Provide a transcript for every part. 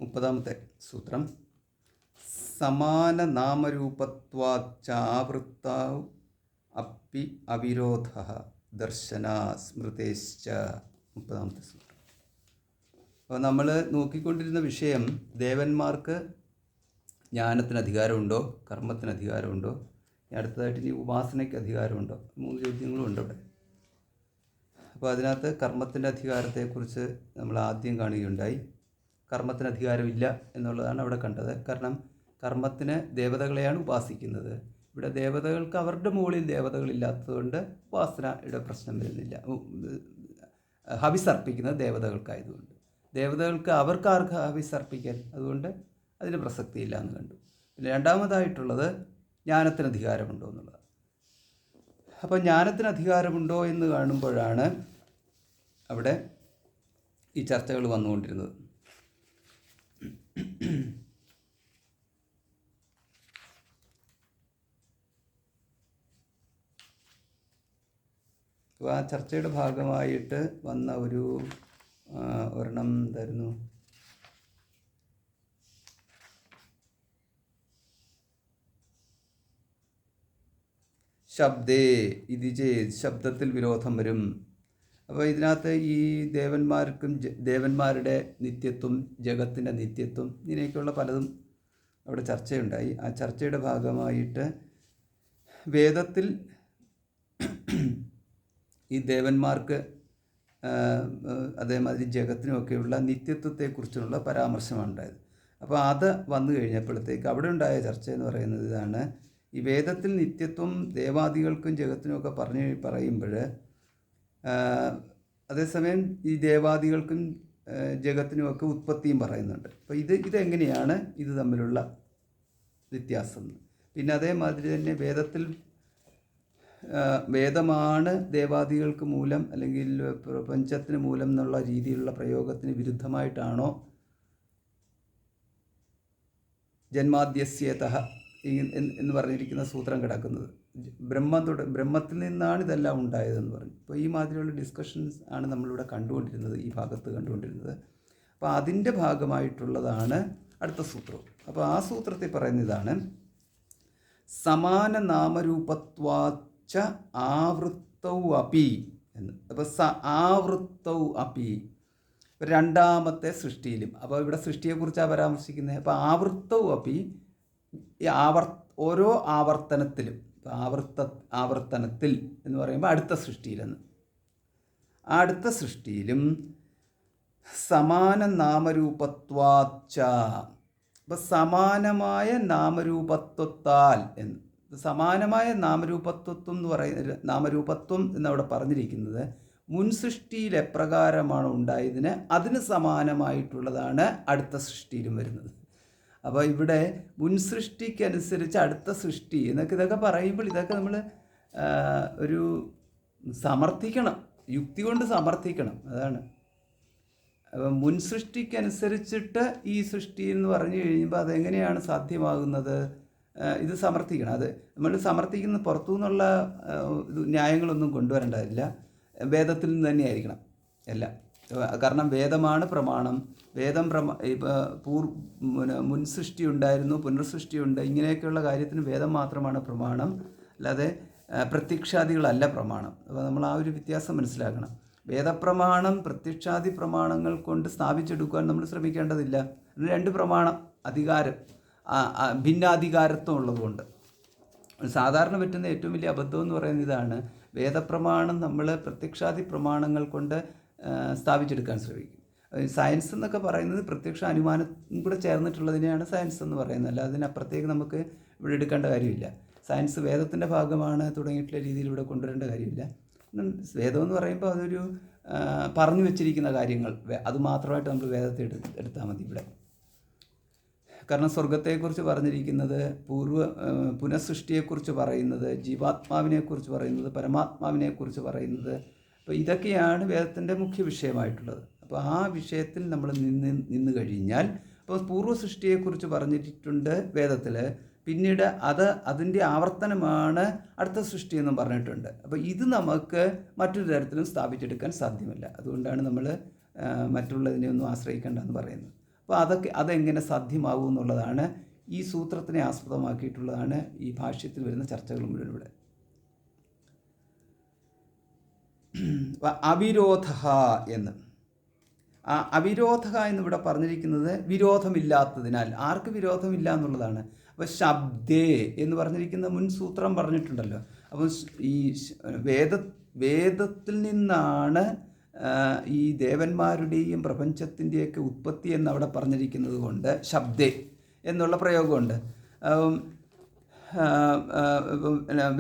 30-ാമത്തെ സൂത്രം. സമാന നാമരൂപത്വാച്ചാവൃത്താവ് അപ്പി അവിരോധ ദർശന സ്മൃതേശ്ച. 30-ാമത്തെ സൂത്രം. അപ്പോൾ നമ്മൾ നോക്കിക്കൊണ്ടിരുന്ന വിഷയം ദേവന്മാർക്ക് ജ്ഞാനത്തിന് അധികാരമുണ്ടോ, കർമ്മത്തിന് അധികാരമുണ്ടോ, അടുത്തതായിട്ട് ഇനി ഉപാസനയ്ക്ക് അധികാരമുണ്ടോ, 3 ചോദ്യങ്ങളും ഉണ്ട് അവിടെ. അപ്പോൾ അതിനകത്ത് കർമ്മത്തിൻ്റെ അധികാരത്തെക്കുറിച്ച് നമ്മൾ ആദ്യം കാണുകയുണ്ടായി. കർമ്മത്തിന് അധികാരമില്ല എന്നുള്ളതാണ് അവിടെ കണ്ടത്. കാരണം കർമ്മത്തിന് ദേവതകളെയാണ് ഉപാസിക്കുന്നത്. ഇവിടെ ദേവതകൾക്ക് അവരുടെ മുകളിൽ ദേവതകളില്ലാത്തതുകൊണ്ട് ഉപാസനയുടെ പ്രശ്നം വരുന്നില്ല. ഹവിസ് അർപ്പിക്കുന്നത് ദേവതകൾക്കായതുകൊണ്ട്, ദേവതകൾക്ക് അവർക്ക് ഹവിസ് അർപ്പിക്കാൻ, അതുകൊണ്ട് അതിന് പ്രസക്തിയില്ല എന്ന് കണ്ടു. പിന്നെ രണ്ടാമതായിട്ടുള്ളത് ജ്ഞാനത്തിന് അധികാരമുണ്ടോ എന്നുള്ളതാണ്. അപ്പോൾ ജ്ഞാനത്തിന് അധികാരമുണ്ടോ എന്ന് കാണുമ്പോഴാണ് അവിടെ ഈ ചർച്ചകൾ വന്നുകൊണ്ടിരുന്നത്. അപ്പോൾ ആ ചർച്ചയുടെ ഭാഗമായിട്ട് വന്ന ഒരെണ്ണം എന്തായിരുന്നു? ശബ്ദേ ഇത് ചേത്, ശബ്ദത്തിൽ വിരോധം വരും. അപ്പോൾ ഇതിനകത്ത് ഈ ദേവന്മാരുടെ നിത്യത്വം, ജഗത്തിൻ്റെ നിത്യത്വം, ഇങ്ങനെയൊക്കെയുള്ള പലതും അവിടെ ചർച്ചയുണ്ടായി. ആ ചർച്ചയുടെ ഭാഗമായിട്ട് വേദത്തിൽ ഈ ദേവന്മാർക്ക് അതേമാതിരി ജഗത്തിനുമൊക്കെയുള്ള നിത്യത്വത്തെക്കുറിച്ചുള്ള പരാമർശമാണ് ഉണ്ടായത്. അപ്പോൾ അത് വന്നു കഴിഞ്ഞപ്പോഴത്തേക്ക് അവിടെ ഉണ്ടായ ചർച്ച എന്ന് പറയുന്നത് ഇതാണ്. ഈ വേദത്തിൽ നിത്യത്വം ദേവാദികൾക്കും ജഗത്തിനുമൊക്കെ പറയുമ്പോൾ അതേസമയം ഈ ദേവാദികൾക്കും ജഗത്തിനുമൊക്കെ ഉത്പത്തിയും പറയുന്നുണ്ട്. അപ്പോൾ ഇതെങ്ങനെയാണ് ഇത് തമ്മിലുള്ള വ്യത്യാസം? പിന്നെ അതേമാതിരി തന്നെ വേദമാണ് ദേവാദികൾക്ക് മൂലം അല്ലെങ്കിൽ പ്രപഞ്ചത്തിന് മൂലം എന്നുള്ള രീതിയിലുള്ള പ്രയോഗത്തിന് വിരുദ്ധമായിട്ടാണോ ജന്മാദ്യസ്യേതഃ എന്ന് പറഞ്ഞിരിക്കുന്ന സൂത്രം കിടക്കുന്നത്? ബ്രഹ്മത്തിൽ നിന്നാണ് ഇതെല്ലാം ഉണ്ടായതെന്ന് പറഞ്ഞു. അപ്പോൾ ഈ മാതിരിയുള്ള ഡിസ്കഷൻസ് ആണ് നമ്മളിവിടെ കണ്ടുകൊണ്ടിരുന്നത്, ഈ ഭാഗത്ത് കണ്ടുകൊണ്ടിരുന്നത്. അപ്പോൾ അതിൻ്റെ ഭാഗമായിട്ടുള്ളതാണ് അടുത്ത സൂത്രവും. അപ്പോൾ ആ സൂത്രത്തിൽ പറയുന്ന ഇതാണ്: സമാന നാമരൂപത്വാച്ച ആവൃത്തൗ അപി എന്ന്. അപ്പോൾ ആവൃത്തൗ അപി രണ്ടാമത്തെ സൃഷ്ടിയിലും. അപ്പോൾ ഇവിടെ സൃഷ്ടിയെക്കുറിച്ചാണ് പരാമർശിക്കുന്നത്. അപ്പോൾ ആവൃത്തൗ അപി ഓരോ ആവർത്തനത്തിലും, ആവർത്തനത്തിൽ എന്ന് പറയുമ്പോൾ അടുത്ത സൃഷ്ടിയിലെന്ന്, അടുത്ത സൃഷ്ടിയിലും സമാന നാമരൂപത്വാച്ച. അപ്പോൾ സമാനമായ നാമരൂപത്വത്താൽ എന്ന്, സമാനമായ നാമരൂപത്വം എന്ന് പറയുന്ന നാമരൂപത്വം എന്നവിടെ പറഞ്ഞിരിക്കുന്നത് മുൻ സൃഷ്ടിയിൽ എപ്രകാരമാണ് ഉണ്ടായതിന് അതിന് സമാനമായിട്ടുള്ളതാണ് അടുത്ത സൃഷ്ടിയിലും വരുന്നത്. അപ്പോൾ ഇവിടെ മുൻ സൃഷ്ടിക്കനുസരിച്ച് അടുത്ത സൃഷ്ടി ഇതൊക്കെ പറയുമ്പോൾ ഇതൊക്കെ നമ്മൾ ഒരു സമർത്ഥിക്കണം, യുക്തി കൊണ്ട് സമർത്ഥിക്കണം. അതാണ്. അപ്പം മുൻ സൃഷ്ടിക്കനുസരിച്ചിട്ട് ഈ സൃഷ്ടി എന്ന് പറഞ്ഞു കഴിയുമ്പോൾ അതെങ്ങനെയാണ് സാധ്യമാകുന്നത്? ഇത് സമർത്ഥിക്കണം. അത് നമ്മൾ സമർത്ഥിക്കുന്ന പുറത്തു നിന്നുള്ള ന്യായങ്ങളൊന്നും കൊണ്ടുവരേണ്ടതില്ല, വേദത്തിൽ നിന്ന് തന്നെയായിരിക്കണം എല്ലാം. കാരണം വേദമാണ് പ്രമാണം. വേദം മുൻ സൃഷ്ടി ഉണ്ടായിരുന്നു, പുനർസൃഷ്ടിയുണ്ട്, ഇങ്ങനെയൊക്കെയുള്ള കാര്യത്തിന് വേദം മാത്രമാണ് പ്രമാണം, അല്ലാതെ പ്രത്യക്ഷാദികളല്ല പ്രമാണം. അപ്പോൾ നമ്മൾ ആ ഒരു വ്യത്യാസം മനസ്സിലാക്കണം. വേദപ്രമാണം പ്രത്യക്ഷാദി പ്രമാണങ്ങൾ കൊണ്ട് സ്ഥാപിച്ചെടുക്കുവാൻ നമ്മൾ ശ്രമിക്കേണ്ടതില്ല. 2 പ്രമാണം, അധികാരം, ഭിന്നാധികാരത്വം ഉള്ളതുകൊണ്ട്. സാധാരണ പറ്റുന്ന ഏറ്റവും വലിയ അബദ്ധം എന്ന് പറയുന്നത് ഇതാണ്: വേദപ്രമാണം നമ്മൾ പ്രത്യക്ഷാദി പ്രമാണങ്ങൾ കൊണ്ട് സ്ഥാപിച്ചെടുക്കാൻ ശ്രമിക്കും. സയൻസ് എന്നൊക്കെ പറയുന്നത് പ്രത്യക്ഷ അനുമാനം കൂടെ ചേർന്നിട്ടുള്ളതിനെയാണ് സയൻസ് എന്ന് പറയുന്നത്. അല്ല അതിനപ്പുറത്തേക്ക് നമുക്ക് ഇവിടെ എടുക്കേണ്ട കാര്യമില്ല. സയൻസ് വേദത്തിൻ്റെ ഭാഗമാണ് തുടങ്ങിയിട്ടുള്ള രീതിയിൽ ഇവിടെ കൊണ്ടുവരേണ്ട കാര്യമില്ല. വേദം എന്ന് പറയുമ്പോൾ അതൊരു പറഞ്ഞു വെച്ചിരിക്കുന്ന കാര്യങ്ങൾ, അത് മാത്രമായിട്ട് നമ്മൾ വേദത്തെ എടുത്താൽ മതി ഇവിടെ. കാരണം സ്വർഗത്തെക്കുറിച്ച് പറഞ്ഞിരിക്കുന്നത്, പുനഃസൃഷ്ടിയെക്കുറിച്ച് പറയുന്നത്, ജീവാത്മാവിനെക്കുറിച്ച് പറയുന്നത്, പരമാത്മാവിനെക്കുറിച്ച് പറയുന്നത്, അപ്പോൾ ഇതൊക്കെയാണ് വേദത്തിൻ്റെ മുഖ്യ വിഷയമായിട്ടുള്ളത്. അപ്പോൾ ആ വിഷയത്തിൽ നമ്മൾ നിന്ന് കഴിഞ്ഞാൽ, അപ്പോൾ പൂർവ്വസൃഷ്ടിയെക്കുറിച്ച് പറഞ്ഞിട്ടുണ്ട് വേദത്തിൽ, പിന്നീട് അതിൻ്റെ ആവർത്തനമാണ് അടുത്ത സൃഷ്ടി എന്നും പറഞ്ഞിട്ടുണ്ട്. അപ്പോൾ ഇത് നമുക്ക് മറ്റൊരു തരത്തിലും സ്ഥാപിച്ചെടുക്കാൻ സാധ്യമല്ല. അതുകൊണ്ടാണ് നമ്മൾ മറ്റുള്ളതിനെ ഒന്നും ആശ്രയിക്കേണ്ടെന്ന് പറയുന്നത്. അപ്പോൾ അതെങ്ങനെ സാധ്യമാകും എന്നുള്ളതാണ് ഈ സൂത്രത്തിനെ ആസ്പദമാക്കിയിട്ടുള്ളതാണ് ഈ ഭാഷ്യത്തിൽ വരുന്ന ചർച്ചകൾ മുഴുവൻ ഇവിടെ. അവിരോധ എന്ന് അവിരോധ എന്നിവിടെ പറഞ്ഞിരിക്കുന്നത് വിരോധമില്ലാത്തതിനാൽ. ആർക്ക് വിരോധമില്ല എന്നുള്ളതാണ്. അപ്പോൾ ശബ്ദേ എന്ന് പറഞ്ഞിരിക്കുന്ന മുൻ സൂത്രം പറഞ്ഞിട്ടുണ്ടല്ലോ. അപ്പോൾ ഈ വേദത്തിൽ നിന്നാണ് ഈ ദേവന്മാരുടെയും പ്രപഞ്ചത്തിൻ്റെയൊക്കെ ഉത്പത്തി എന്നവിടെ പറഞ്ഞിരിക്കുന്നത് കൊണ്ട് ശബ്ദേ എന്നുള്ള പ്രയോഗമുണ്ട്.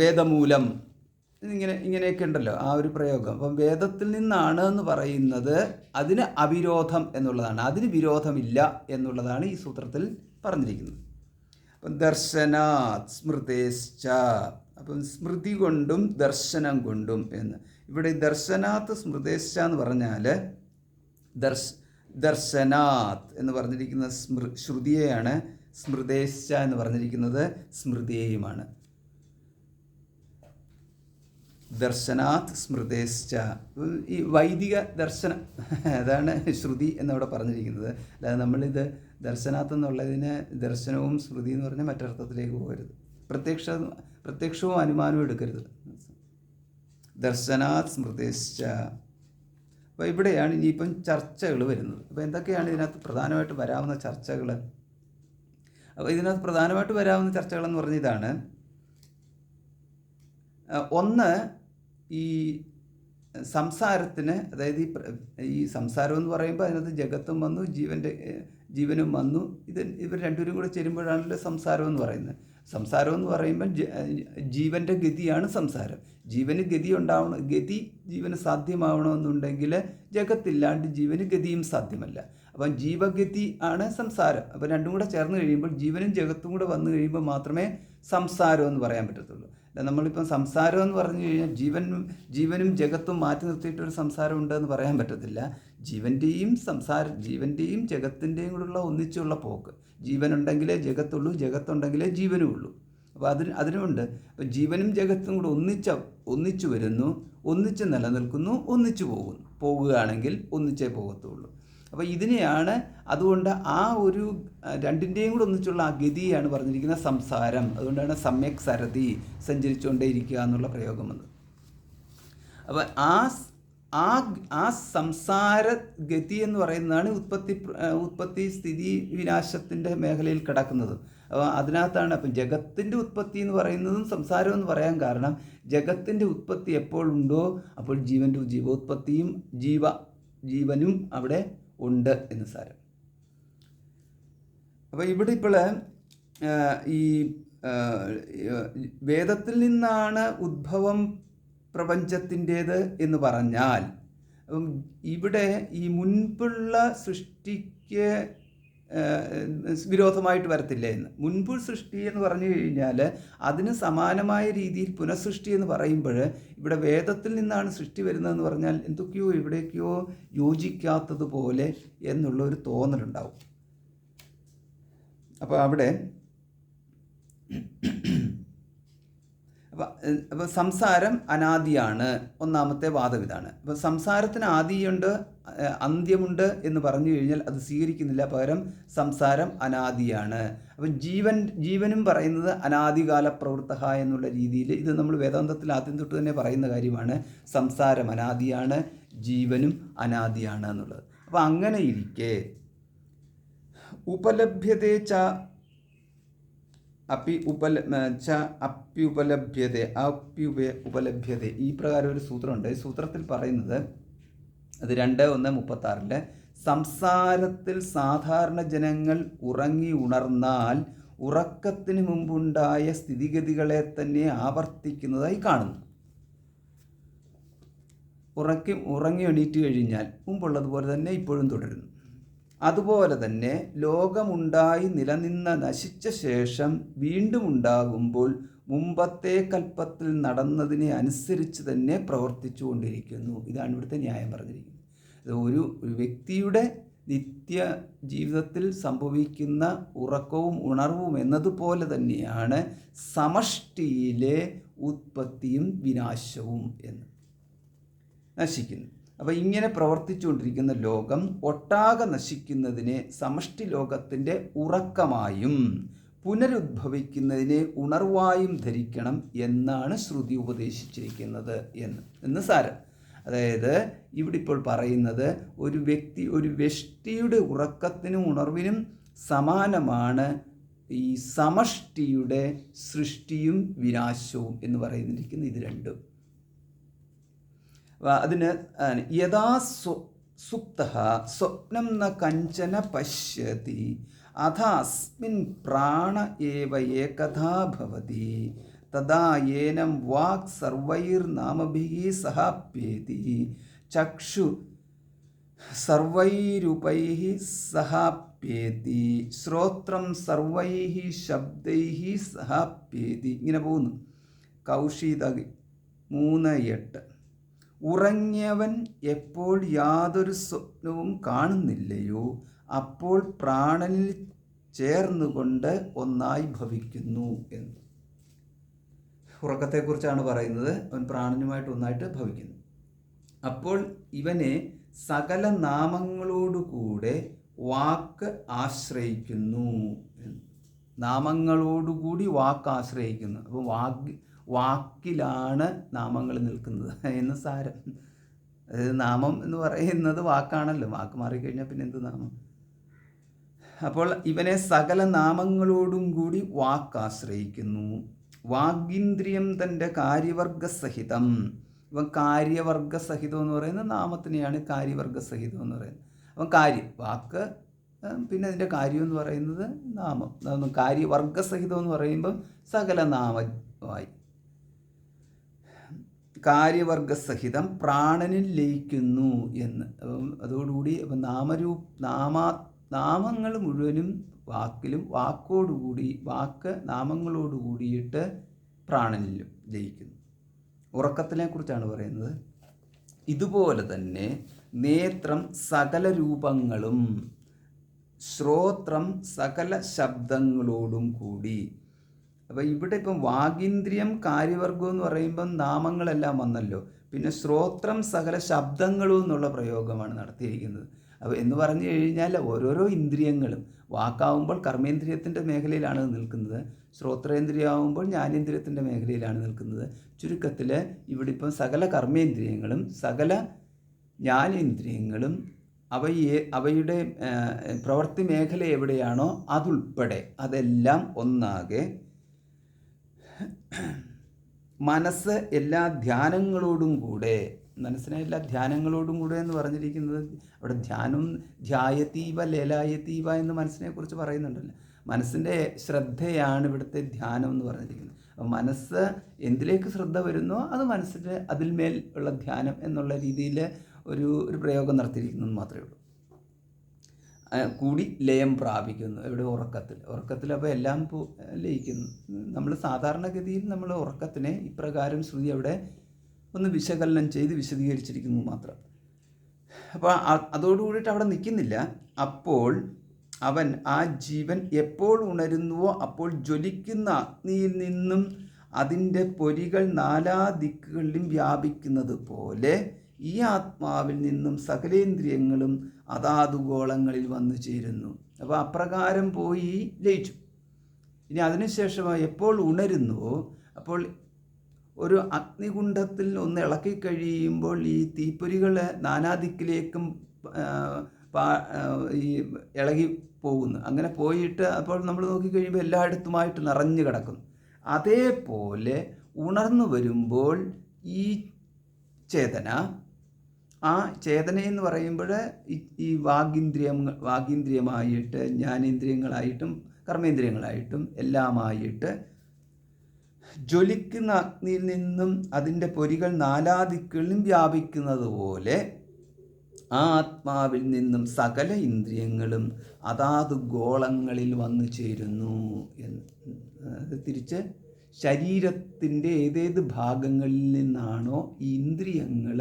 വേദമൂലം ഇങ്ങനെയൊക്കെ ഉണ്ടല്ലോ ആ ഒരു പ്രയോഗം. അപ്പം വേദത്തിൽ നിന്നാണ് എന്ന് പറയുന്നത് അതിന് അവിരോധം എന്നുള്ളതാണ്, അതിന് വിരോധമില്ല എന്നുള്ളതാണ് ഈ സൂത്രത്തിൽ പറഞ്ഞിരിക്കുന്നത്. അപ്പം ദർശനാത് സ്മൃതേശ്ച, അപ്പം സ്മൃതി കൊണ്ടും ദർശനം കൊണ്ടും എന്ന്. ഇവിടെ ദർശനാത്ത് സ്മൃതേശ്ച എന്ന് പറഞ്ഞാൽ ദർശനാത് എന്ന് പറഞ്ഞിരിക്കുന്ന ശ്രുതിയെയാണ്, സ്മൃതേശ്ച എന്ന് പറഞ്ഞിരിക്കുന്നത് സ്മൃതിയെയുമാണ്. ദർശനാത് സ്മൃതേശ്ച, ഈ വൈദിക ദർശനം അതാണ് ശ്രുതി എന്നവിടെ പറഞ്ഞിരിക്കുന്നത്. അല്ലാതെ നമ്മളിത് ദർശനാത്ത് എന്നുള്ളതിന് ദർശനവും ശ്രുതി എന്ന് പറഞ്ഞാൽ മറ്റർത്ഥത്തിലേക്ക് പോകരുത്. പ്രത്യക്ഷവും അനുമാനവും എടുക്കരുത്. ദർശനാത് സ്മൃതേശ്ച. അപ്പോൾ ഇവിടെയാണ് ഇനിയിപ്പം ചർച്ചകൾ വരുന്നത്. അപ്പോൾ എന്തൊക്കെയാണ് ഇതിനകത്ത് പ്രധാനമായിട്ട് വരാവുന്ന ചർച്ചകൾ? അപ്പോൾ ഇതിനകത്ത് പ്രധാനമായിട്ട് വരാവുന്ന ചർച്ചകളെന്ന് പറഞ്ഞ ഇതാണ്. ഒന്ന്, ഈ സംസാരത്തിന്, അതായത് ഈ സംസാരം എന്ന് പറയുമ്പോൾ അതിനകത്ത് ജഗത്തും വന്നു, ജീവനും വന്നു. ഇവർ രണ്ടുപേരും കൂടെ ചേരുമ്പോഴാണല്ലോ സംസാരം എന്ന് പറയുന്നത്. സംസാരം എന്ന് പറയുമ്പോൾ ജീവൻ്റെ ഗതിയാണ് സംസാരം. ജീവന് ഗതി ജീവന് സാധ്യമാവണമെന്നുണ്ടെങ്കിൽ ജഗത്തില്ലാണ്ട് ജീവന് ഗതിയും സാധ്യമല്ല. അപ്പം ജീവഗതി ആണ് സംസാരം. അപ്പം രണ്ടും കൂടെ ചേർന്ന് കഴിയുമ്പോൾ ജീവനും ജഗത്തും കൂടെ വന്നു കഴിയുമ്പോൾ മാത്രമേ സംസാരം എന്ന് പറയാൻ പറ്റത്തുള്ളൂ. നമ്മളിപ്പം സംസാരം എന്ന് പറഞ്ഞു കഴിഞ്ഞാൽ ജീവനും ജഗത്തും മാറ്റി നിർത്തിയിട്ടൊരു സംസാരം ഉണ്ടെന്ന് പറയാൻ പറ്റത്തില്ല. ജീവൻ്റെയും ജഗത്തിൻ്റെയും കൂടെയുള്ള ഒന്നിച്ചുള്ള പോക്ക്. ജീവനുണ്ടെങ്കിലേ ജഗത്തുള്ളൂ, ജഗത്തുണ്ടെങ്കിലേ ജീവനും ഉള്ളൂ. അപ്പോൾ അതിനുമുണ്ട്. അപ്പോൾ ജീവനും ജഗത്തും കൂടെ ഒന്നിച്ചു വരുന്നു, ഒന്നിച്ച് നിലനിൽക്കുന്നു, ഒന്നിച്ചു പോകുകയാണെങ്കിൽ ഒന്നിച്ചേ പോകത്തുള്ളൂ. അപ്പോൾ ഇതിനെയാണ്, അതുകൊണ്ട് ആ ഒരു രണ്ടിൻ്റെയും കൂടെ ഒന്നിച്ചുള്ള ആ ഗതിയാണ് പറഞ്ഞിരിക്കുന്നത് സംസാരം. അതുകൊണ്ടാണ് സമ്യക് സരതി, സഞ്ചരിച്ചുകൊണ്ടേയിരിക്കുക എന്നുള്ള പ്രയോഗം വന്നത്. അപ്പോൾ ആ സംസാര ഗതി എന്ന് പറയുന്നതാണ് ഉത്പത്തി സ്ഥിതി വിനാശത്തിൻ്റെ മേഖലയിൽ കിടക്കുന്നത്. അപ്പോൾ അതിനകത്താണ്. അപ്പം ജഗത്തിൻ്റെ ഉത്പത്തി എന്ന് പറയുന്നതും സംസാരം എന്ന് പറയാൻ കാരണം, ജഗത്തിൻ്റെ ഉത്പത്തി എപ്പോഴുണ്ടോ അപ്പോൾ ജീവോത്പത്തിയും ജീവനും അവിടെ ഉണ്ട് എന്ന് സാരം. അപ്പോൾ ഇവിടെ ഇപ്പോൾ ഈ വേദത്തിൽ നിന്നാണ് ഉദ്ഭവം പ്രപഞ്ചത്തിൻ്റേത് എന്ന് പറഞ്ഞാൽ, ഇവിടെ ഈ മുൻപുള്ള സൃഷ്ടിക്ക് വിരോധമായിട്ട് വരത്തില്ല എന്ന്. മുൻപ് സൃഷ്ടി എന്ന് പറഞ്ഞു കഴിഞ്ഞാൽ അതിന് സമാനമായ രീതിയിൽ പുനഃസൃഷ്ടി എന്ന് പറയുമ്പോൾ ഇവിടെ വേദത്തിൽ നിന്നാണ് സൃഷ്ടി വരുന്നതെന്ന് പറഞ്ഞാൽ എന്തൊക്കെയോ എവിടേക്കോ യോജിക്കാത്തതുപോലെ എന്നുള്ള ഒരു തോന്നലുണ്ടാവും. അപ്പോൾ അവിടെ അപ്പോൾ സംസാരം അനാദിയാണ്, ഒന്നാമത്തെ വാദം ഇതാണ്. അപ്പോൾ സംസാരത്തിന് ആദിയുണ്ട്, അന്ത്യമുണ്ട് എന്ന് പറഞ്ഞു കഴിഞ്ഞാൽ അത് സ്വീകരിക്കുന്നില്ല. പകരം സംസാരം അനാദിയാണ്. അപ്പം ജീവനും പറയുന്നത് അനാദികാല പ്രവൃത്തഃ എന്നുള്ള രീതിയിൽ, ഇത് നമ്മൾ വേദാന്തത്തിൽ ആദ്യം തൊട്ട് തന്നെ പറയുന്ന കാര്യമാണ്. സംസാരം അനാദിയാണ്, ജീവനും അനാദിയാണ് എന്നുള്ളത്. അപ്പോൾ അങ്ങനെ ഇരിക്കെ ഉപലഭ്യതേ ച അപ്യുപലഭ്യത ഈ പ്രകാരം ഒരു സൂത്രമുണ്ട്. ഈ സൂത്രത്തിൽ പറയുന്നത്, അത് 2:1:36 സംസാരത്തിൽ സാധാരണ ജനങ്ങൾ ഉറങ്ങി ഉണർന്നാൽ ഉറക്കത്തിന് മുമ്പുണ്ടായ സ്ഥിതിഗതികളെ തന്നെ ആവർത്തിക്കുന്നതായി കാണുന്നു. ഉറങ്ങി എണീറ്റ് കഴിഞ്ഞാൽ മുമ്പുള്ളതുപോലെ തന്നെ ഇപ്പോഴും തുടരുന്നു. അതുപോലെ തന്നെ ലോകമുണ്ടായി നിലനിന്ന നശിച്ച ശേഷം വീണ്ടും ഉണ്ടാകുമ്പോൾ മുമ്പത്തെ കൽപ്പത്തിൽ നടന്നതിനെ അനുസരിച്ച് തന്നെ പ്രവർത്തിച്ചു കൊണ്ടിരിക്കുന്നു. ഇതാണ് ഇവിടുത്തെ ന്യായം പറഞ്ഞിരിക്കുന്നത്. ഒരു വ്യക്തിയുടെ നിത്യ ജീവിതത്തിൽ സംഭവിക്കുന്ന ഉറക്കവും ഉണർവും എന്നതുപോലെ തന്നെയാണ് സമഷ്ടിയിലെ ഉത്പത്തിയും വിനാശവും എന്ന്. നശിക്കുന്നു. അപ്പോൾ ഇങ്ങനെ പ്രവർത്തിച്ചുകൊണ്ടിരിക്കുന്ന ലോകം ഒട്ടാകെ നശിക്കുന്നതിനെ സമഷ്ടി ലോകത്തിൻ്റെ ഉറക്കമായും പുനരുദ്ഭവിക്കുന്നതിനെ ഉണർവായും ധരിക്കണം എന്നാണ് ശ്രുതി ഉപദേശിച്ചിരിക്കുന്നത് എന്ന് സാരം. അതായത് ഇവിടെ ഇപ്പോൾ പറയുന്നത് ഒരു വ്യഷ്ടിയുടെ ഉറക്കത്തിനും ഉണർവിനും സമാനമാണ് ഈ സമഷ്ടിയുടെ സൃഷ്ടിയും വിനാശവും എന്ന് പറയുന്നിരിക്കുന്ന ഇത് രണ്ടും. അതിന് യഥാ സുപ്തഃ സ്വപ്നം ന കഞ്ചന പശ്യതി അഥാസ്മിൻ പ്രാണ ഏവ ഏകഥാ ഭവതി തദാ ഏനം വാക് സർവൈർനാമഭിः സഹാപ്യേതി ചക്ഷു സർവൈരുപൈः സഹാപ്യേതി ശ്രോത്രം സർവൈः ശബ്ദൈः സഹാപ്യേതി. ഇങ്ങനെ പോകുന്നു. കൗശിതകി 3:8. ഉറങ്ങിയവൻ എപ്പോൾ യാതൊരു സ്വപ്നവും കാണുന്നില്ലയോ അപ്പോൾ പ്രാണനിൽ ചേർന്നുകൊണ്ട് ഒന്നായി ഭവിക്കുന്നു എന്ന്. ഉറക്കത്തെക്കുറിച്ചാണ് പറയുന്നത്. അവൻ പ്രാണനുമായിട്ട് ഒന്നായിട്ട് ഭവിക്കുന്നു. അപ്പോൾ ഇവനെ സകല നാമങ്ങളോടുകൂടെ വാക്ക് ആശ്രയിക്കുന്നു. നാമങ്ങളോടുകൂടി വാക്ക് ആശ്രയിക്കുന്നു. അപ്പോൾ വാക്കിലാണ് നാമങ്ങൾ നിൽക്കുന്നത് എന്ന് സാരം. അതായത് നാമം എന്ന് പറയുന്നത് വാക്കാണല്ലോ. വാക്ക് മാറിക്കഴിഞ്ഞാൽ പിന്നെ എന്ത് നാമം? അപ്പോൾ ഇവനെ സകല നാമങ്ങളോടും കൂടി വാക്ക് ആശ്രയിക്കുന്നു. വാഗീന്ദ്രിയം തൻ്റെ കാര്യവർഗസഹിതം. ഇവൻ കാര്യവർഗസഹിതം എന്ന് പറയുന്നത് നാമത്തിനെയാണ് കാര്യവർഗസഹിതം എന്ന് പറയുന്നത്. അവൻ വാക്ക് പിന്നെ അതിൻ്റെ കാര്യം എന്ന് പറയുന്നത് നാമം. കാര്യവർഗസഹിതം എന്ന് പറയുമ്പം സകല നാമമായി കാര്യവർഗസഹിതം പ്രാണനിൽ ലയിക്കുന്നു എന്ന്. അതോടുകൂടി നാമങ്ങൾ മുഴുവനും വാക്ക് നാമങ്ങളോട് കൂടിയിട്ട് പ്രാണനിലും ലയിക്കുന്നു. ഉറക്കത്തിനെ കുറിച്ചാണ് പറയുന്നത്. ഇതുപോലെ തന്നെ നേത്രം സകല രൂപങ്ങളും ശ്രോത്രം സകല ശബ്ദങ്ങളോടും കൂടി. അപ്പോൾ ഇവിടെ ഇപ്പം വാഗീന്ദ്രിയം കാര്യവർഗം എന്ന് പറയുമ്പം നാമങ്ങളെല്ലാം വന്നല്ലോ. പിന്നെ ശ്രോത്രം സകല ശബ്ദങ്ങളും എന്നുള്ള പ്രയോഗമാണ് നടത്തിയിരിക്കുന്നത്. അപ്പോൾ എന്ന് പറഞ്ഞു കഴിഞ്ഞാൽ ഓരോരോ ഇന്ദ്രിയങ്ങളും വാക്കാവുമ്പോൾ കർമ്മേന്ദ്രിയത്തിൻ്റെ മേഖലയിലാണ് നിൽക്കുന്നത്. ശ്രോത്രേന്ദ്രിയമാകുമ്പോൾ ജ്ഞാനേന്ദ്രിയത്തിൻ്റെ മേഖലയിലാണ് നിൽക്കുന്നത്. ചുരുക്കത്തിൽ ഇവിടെ ഇപ്പം സകല കർമ്മേന്ദ്രിയങ്ങളും സകല ജ്ഞാനേന്ദ്രിയങ്ങളും അവയുടെ പ്രവൃത്തി മേഖല എവിടെയാണോ അതുൾപ്പെടെ അതെല്ലാം ഒന്നാകെ മനസ്സ് എല്ലാ ധ്യാനങ്ങളോടും കൂടെ, മനസ്സിനെ എല്ലാ ധ്യാനങ്ങളോടും കൂടെ എന്ന് പറഞ്ഞിരിക്കുന്നത് അവിടെ ധ്യാനം ധ്യായതീവ ലേലായതീവ എന്ന് മനസ്സിനെ കുറിച്ച് പറയുന്നുണ്ടല്ലോ. മനസ്സിൻ്റെ ശ്രദ്ധയാണ് ഇവിടുത്തെ ധ്യാനം എന്ന് പറഞ്ഞിരിക്കുന്നത്. അപ്പം മനസ്സ് എന്തിലേക്ക് ശ്രദ്ധ വരുന്നോ അത് മനസ്സിൻ്റെ അതിന്മേൽ ഉള്ള ധ്യാനം എന്നുള്ള രീതിയിൽ ഒരു പ്രയോഗം നടത്തിയിരിക്കുന്നത് മാത്രമേ ഉള്ളൂ. കൂടി ലയം പ്രാപിക്കുന്നു. ഇവിടെ ഉറക്കത്തിൽ അപ്പോൾ എല്ലാം ലയിക്കുന്നു. നമ്മൾ സാധാരണഗതിയിൽ നമ്മൾ ഉറക്കത്തിനെ ഇപ്രകാരം ശ്രുതി അവിടെ ഒന്ന് വിശകലനം ചെയ്ത് വിശദീകരിച്ചിരിക്കുന്നു മാത്രം. അപ്പോൾ അതോടുകൂടിയിട്ട് അവിടെ നിൽക്കുന്നില്ല. അപ്പോൾ അവൻ ആ ജീവൻ എപ്പോൾ ഉണരുന്നുവോ അപ്പോൾ ജ്വലിക്കുന്ന അഗ്നിയിൽ നിന്നും അതിൻ്റെ പൊരികൾ നാലാ ദിക്കുകളിലും വ്യാപിക്കുന്നത് പോലെ ഈ ആത്മാവിൽ നിന്നും സകലേന്ദ്രിയങ്ങളും അതാതു ഗോളങ്ങളിൽ വന്നു ചേരുന്നു. അപ്പോൾ അപ്രകാരം പോയി ലയിച്ചു. ഇനി അതിനുശേഷം എപ്പോൾ ഉണരുന്നുവോ അപ്പോൾ ഒരു അഗ്നികുണ്ഡത്തിൽ ഒന്ന് ഇളക്കി കഴിയുമ്പോൾ ഈ തീപ്പൊരികൾ നാനാദിക്കിലേക്കും ഈ ഇളകി പോകുന്നു. അങ്ങനെ പോയിട്ട് അപ്പോൾ നമ്മൾ നോക്കിക്കഴിയുമ്പോൾ എല്ലായിടത്തുമായിട്ട് നിറഞ്ഞു കിടക്കുന്നു. അതേപോലെ ഉണർന്നു വരുമ്പോൾ ഈ ചേതന, ആ ചേതനയെന്ന് പറയുമ്പോൾ ഈ വാഗീന്ദ്രിയമായിട്ട് ജ്ഞാനേന്ദ്രിയങ്ങളായിട്ടും കർമ്മേന്ദ്രിയങ്ങളായിട്ടും എല്ലാമായിട്ട് ജ്വലിക്കുന്ന അഗ്നിയിൽ നിന്നും അതിൻ്റെ പൊരികൾ നാലാദിക്കുകളിലും വ്യാപിക്കുന്നത് പോലെ ആ ആത്മാവിൽ നിന്നും സകല ഇന്ദ്രിയങ്ങളും അതാത് ഗോളങ്ങളിൽ വന്നു ചേരുന്നു എന്ന്. തിരിച്ച് ശരീരത്തിൻ്റെ ഏതേത് ഭാഗങ്ങളിൽ നിന്നാണോ ഈ ഇന്ദ്രിയങ്ങൾ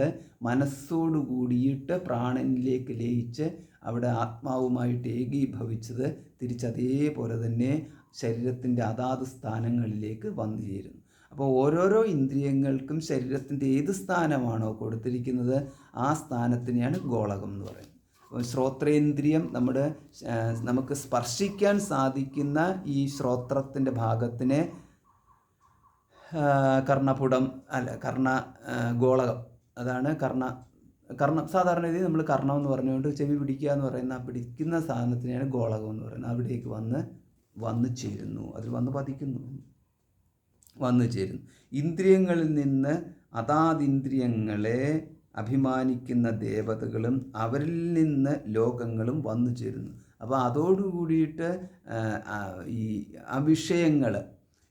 മനസ്സോടു കൂടിയിട്ട് പ്രാണനിലേക്ക് ലയിച്ച് അവിടെ ആത്മാവുമായിട്ട് ഏകീഭവിച്ചത് തിരിച്ചതേപോലെ തന്നെ ശരീരത്തിൻ്റെ അതാത് സ്ഥാനങ്ങളിലേക്ക് വന്നു ചേരുന്നു. അപ്പോൾ ഓരോരോ ഇന്ദ്രിയങ്ങൾക്കും ശരീരത്തിൻ്റെ ഏത് സ്ഥാനമാണോ കൊടുത്തിരിക്കുന്നത് ആ സ്ഥാനത്തിനെയാണ് ഗോളകം എന്ന് പറയുന്നത്. അപ്പോൾ ശ്രോത്രേന്ദ്രിയം നമുക്ക് സ്പർശിക്കാൻ സാധിക്കുന്ന ഈ ശ്രോത്രത്തിൻ്റെ ഭാഗത്തിനെ കർണപുടം ഗോളകം, അതാണ് കർണം. സാധാരണ രീതിയിൽ നമ്മൾ കർണം എന്ന് പറഞ്ഞുകൊണ്ട് ചെവി പിടിക്കുക എന്ന് പറയുന്ന ആ പിടിക്കുന്ന സാധനത്തിനെയാണ് ഗോളകം എന്ന് പറയുന്നത്. അവിടേക്ക് വന്ന് ചേരുന്നു, അതിൽ വന്ന് പതിക്കുന്നു, വന്നു ചേരുന്നു. ഇന്ദ്രിയങ്ങളിൽ നിന്ന് അതാതിന്ദ്രിയങ്ങളെ അഭിമാനിക്കുന്ന ദേവതകളും അവരിൽ നിന്ന് ലോകങ്ങളും വന്നു ചേരുന്നു. അപ്പോൾ അതോടുകൂടിയിട്ട് ആ വിഷയങ്ങൾ,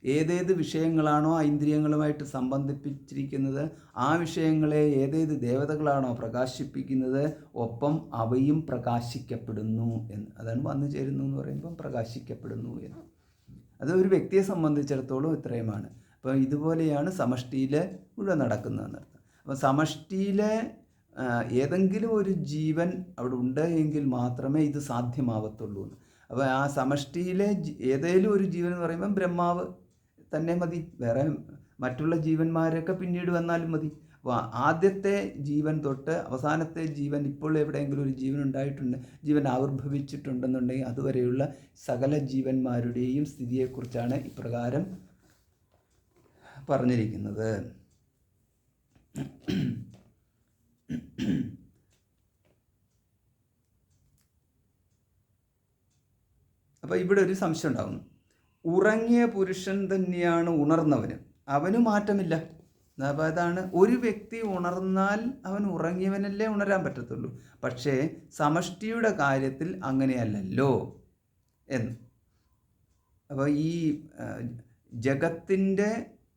ഏതേത് വിഷയങ്ങളാണോ ആ ഇന്ദ്രിയങ്ങളുമായിട്ട് സംബന്ധിപ്പിച്ചിരിക്കുന്നത് ആ വിഷയങ്ങളെ ഏതേത് ദേവതകളാണോ പ്രകാശിപ്പിക്കുന്നത് ഒപ്പം അവയും പ്രകാശിക്കപ്പെടുന്നു എന്ന്. അതാണ് വന്നു ചേരുന്നു എന്ന് പറയുമ്പം പ്രകാശിക്കപ്പെടുന്നു എന്ന്. അത് ഒരു വ്യക്തിയെ സംബന്ധിച്ചിടത്തോളം ഇത്രയുമാണ്. അപ്പോൾ ഇതുപോലെയാണ് സമഷ്ടിയിൽ മുഴുവൻ നടക്കുന്നതെന്നർത്ഥം. അപ്പോൾ സമഷ്ടിയിലെ ഏതെങ്കിലും ഒരു ജീവൻ അവിടെ ഉണ്ട് എങ്കിൽ മാത്രമേ ഇത് സാധ്യമാവത്തുള്ളൂ എന്ന്. അപ്പോൾ ആ സമഷ്ടിയിലെ ഏതെങ്കിലും ഒരു ജീവൻ എന്ന് പറയുമ്പം ബ്രഹ്മാവ് തന്നെ മതി, വേറെ മറ്റുള്ള ജീവന്മാരൊക്കെ പിന്നീട് വന്നാലും മതി. അപ്പോൾ ആദ്യത്തെ ജീവൻ തൊട്ട് അവസാനത്തെ ജീവൻ, ഇപ്പോൾ എവിടെയെങ്കിലും ഒരു ജീവൻ ഉണ്ടായിട്ടുണ്ട്, ജീവൻ ആവിർഭവിച്ചിട്ടുണ്ടെന്നുണ്ടെങ്കിൽ അതുവരെയുള്ള സകല ജീവന്മാരുടെയും സ്ഥിതിയെക്കുറിച്ചാണ് ഇപ്രകാരം പറഞ്ഞിരിക്കുന്നത്. അപ്പോൾ ഇവിടെ ഒരു സംശയം ഉണ്ടാകുന്നു. ഉറങ്ങിയ പുരുഷൻ തന്നെയാണ് ഉണർന്നവന്, അവന് മാറ്റമില്ല. അപ്പോൾ അതാണ്, ഒരു വ്യക്തി ഉണർന്നാൽ അവൻ ഉറങ്ങിയവനല്ലേ ഉണരാൻ പറ്റത്തുള്ളൂ. പക്ഷേ സമഷ്ടിയുടെ കാര്യത്തിൽ അങ്ങനെയല്ലല്ലോ എന്ന്. അപ്പോൾ ഈ ജഗത്തിൻ്റെ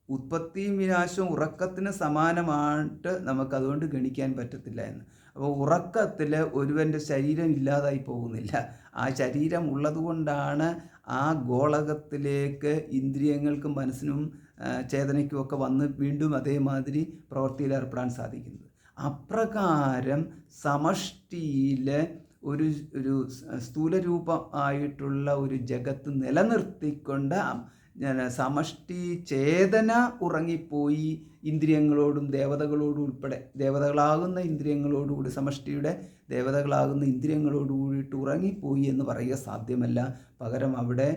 ഉത്പത്തിയും വിനാശവും ഉറക്കത്തിന് സമാനമായിട്ട് നമുക്കതുകൊണ്ട് ഗണിക്കാൻ പറ്റത്തില്ല എന്ന്. അപ്പോൾ ഉറക്കത്തിൽ ഒരുവൻ്റെ ശരീരം ഇല്ലാതായി പോകുന്നില്ല. ആ ശരീരം ഉള്ളതുകൊണ്ടാണ് ആ ഗോളകത്തിലേക്ക് ഇന്ദ്രിയങ്ങൾക്കും മനസ്സിനും ചേതനയ്ക്കുമൊക്കെ വന്ന് വീണ്ടും അതേമാതിരി പ്രവൃത്തിയിൽ ഏർപ്പെടാൻ സാധിക്കുന്നത്. അപ്രകാരം സമഷ്ടിയിൽ ഒരു സ്ഥൂലരൂപമായിട്ടുള്ള ഒരു ജഗത്ത് നിലനിർത്തിക്കൊണ്ട് സമഷ്ടി ചേതന ഉറങ്ങിപ്പോയി ഇന്ദ്രിയങ്ങളോടും ദേവതകളോടും ഉൾപ്പെടെ, ദേവതകളാകുന്ന ഇന്ദ്രിയങ്ങളോടുകൂടി, സമഷ്ടിയുടെ ദേവതകളാകുന്ന ഇന്ദ്രിയങ്ങളോടുകൂടിയിട്ട് ഉറങ്ങിപ്പോയി എന്ന് പറയുക സാധ്യമല്ല. പകരം അവിടെ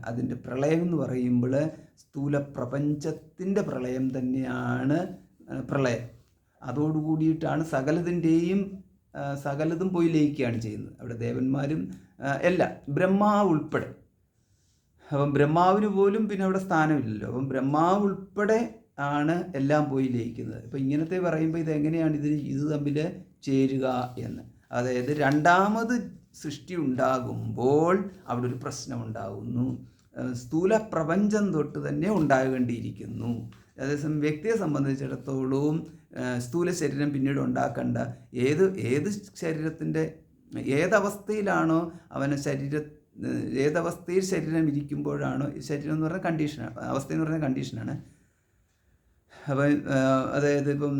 അതിൻ്റെ പ്രളയം എന്ന് പറയുമ്പോൾ സ്ഥൂല പ്രപഞ്ചത്തിൻ്റെ പ്രളയം തന്നെയാണ് പ്രളയം. അതോടുകൂടിയിട്ടാണ് സകലതും പോയി ലയിക്കുകയാണ് ചെയ്യുന്നത്. അവിടെ ദേവന്മാരും എല്ലാം, ബ്രഹ്മാവ് ഉൾപ്പെടെ. അപ്പം ബ്രഹ്മാവിന് പോലും പിന്നെ അവിടെ സ്ഥാനമില്ലല്ലോ. അപ്പം ബ്രഹ്മാവ് ഉൾപ്പെടെ ആണ് എല്ലാം പോയി ലയിക്കുന്നത്. അപ്പം ഇങ്ങനത്തെ പറയുമ്പോൾ ഇതെങ്ങനെയാണ് ഇത് തമ്മിൽ ചേരുക എന്ന്. അതായത് രണ്ടാമത് സൃഷ്ടി ഉണ്ടാകുമ്പോൾ അവിടെ ഒരു പ്രശ്നം ഉണ്ടാകുന്നു. സ്ഥൂല പ്രപഞ്ചം തൊട്ട് തന്നെ ഉണ്ടാകേണ്ടിയിരിക്കുന്നു. അതേസമയം വ്യക്തിയെ സംബന്ധിച്ചിടത്തോളം സ്ഥൂല ശരീരം പിന്നീട് ഉണ്ടാക്കേണ്ട, ഏത് ശരീരത്തിൻ്റെ ഏതവസ്ഥയിലാണോ ഏതവസ്ഥയിൽ ശരീരം ഇരിക്കുമ്പോഴാണോ, ശരീരം എന്ന് പറഞ്ഞാൽ കണ്ടീഷനാണ്, അവസ്ഥ എന്ന് പറഞ്ഞാൽ കണ്ടീഷനാണ്. അപ്പം അതായത് ഇപ്പം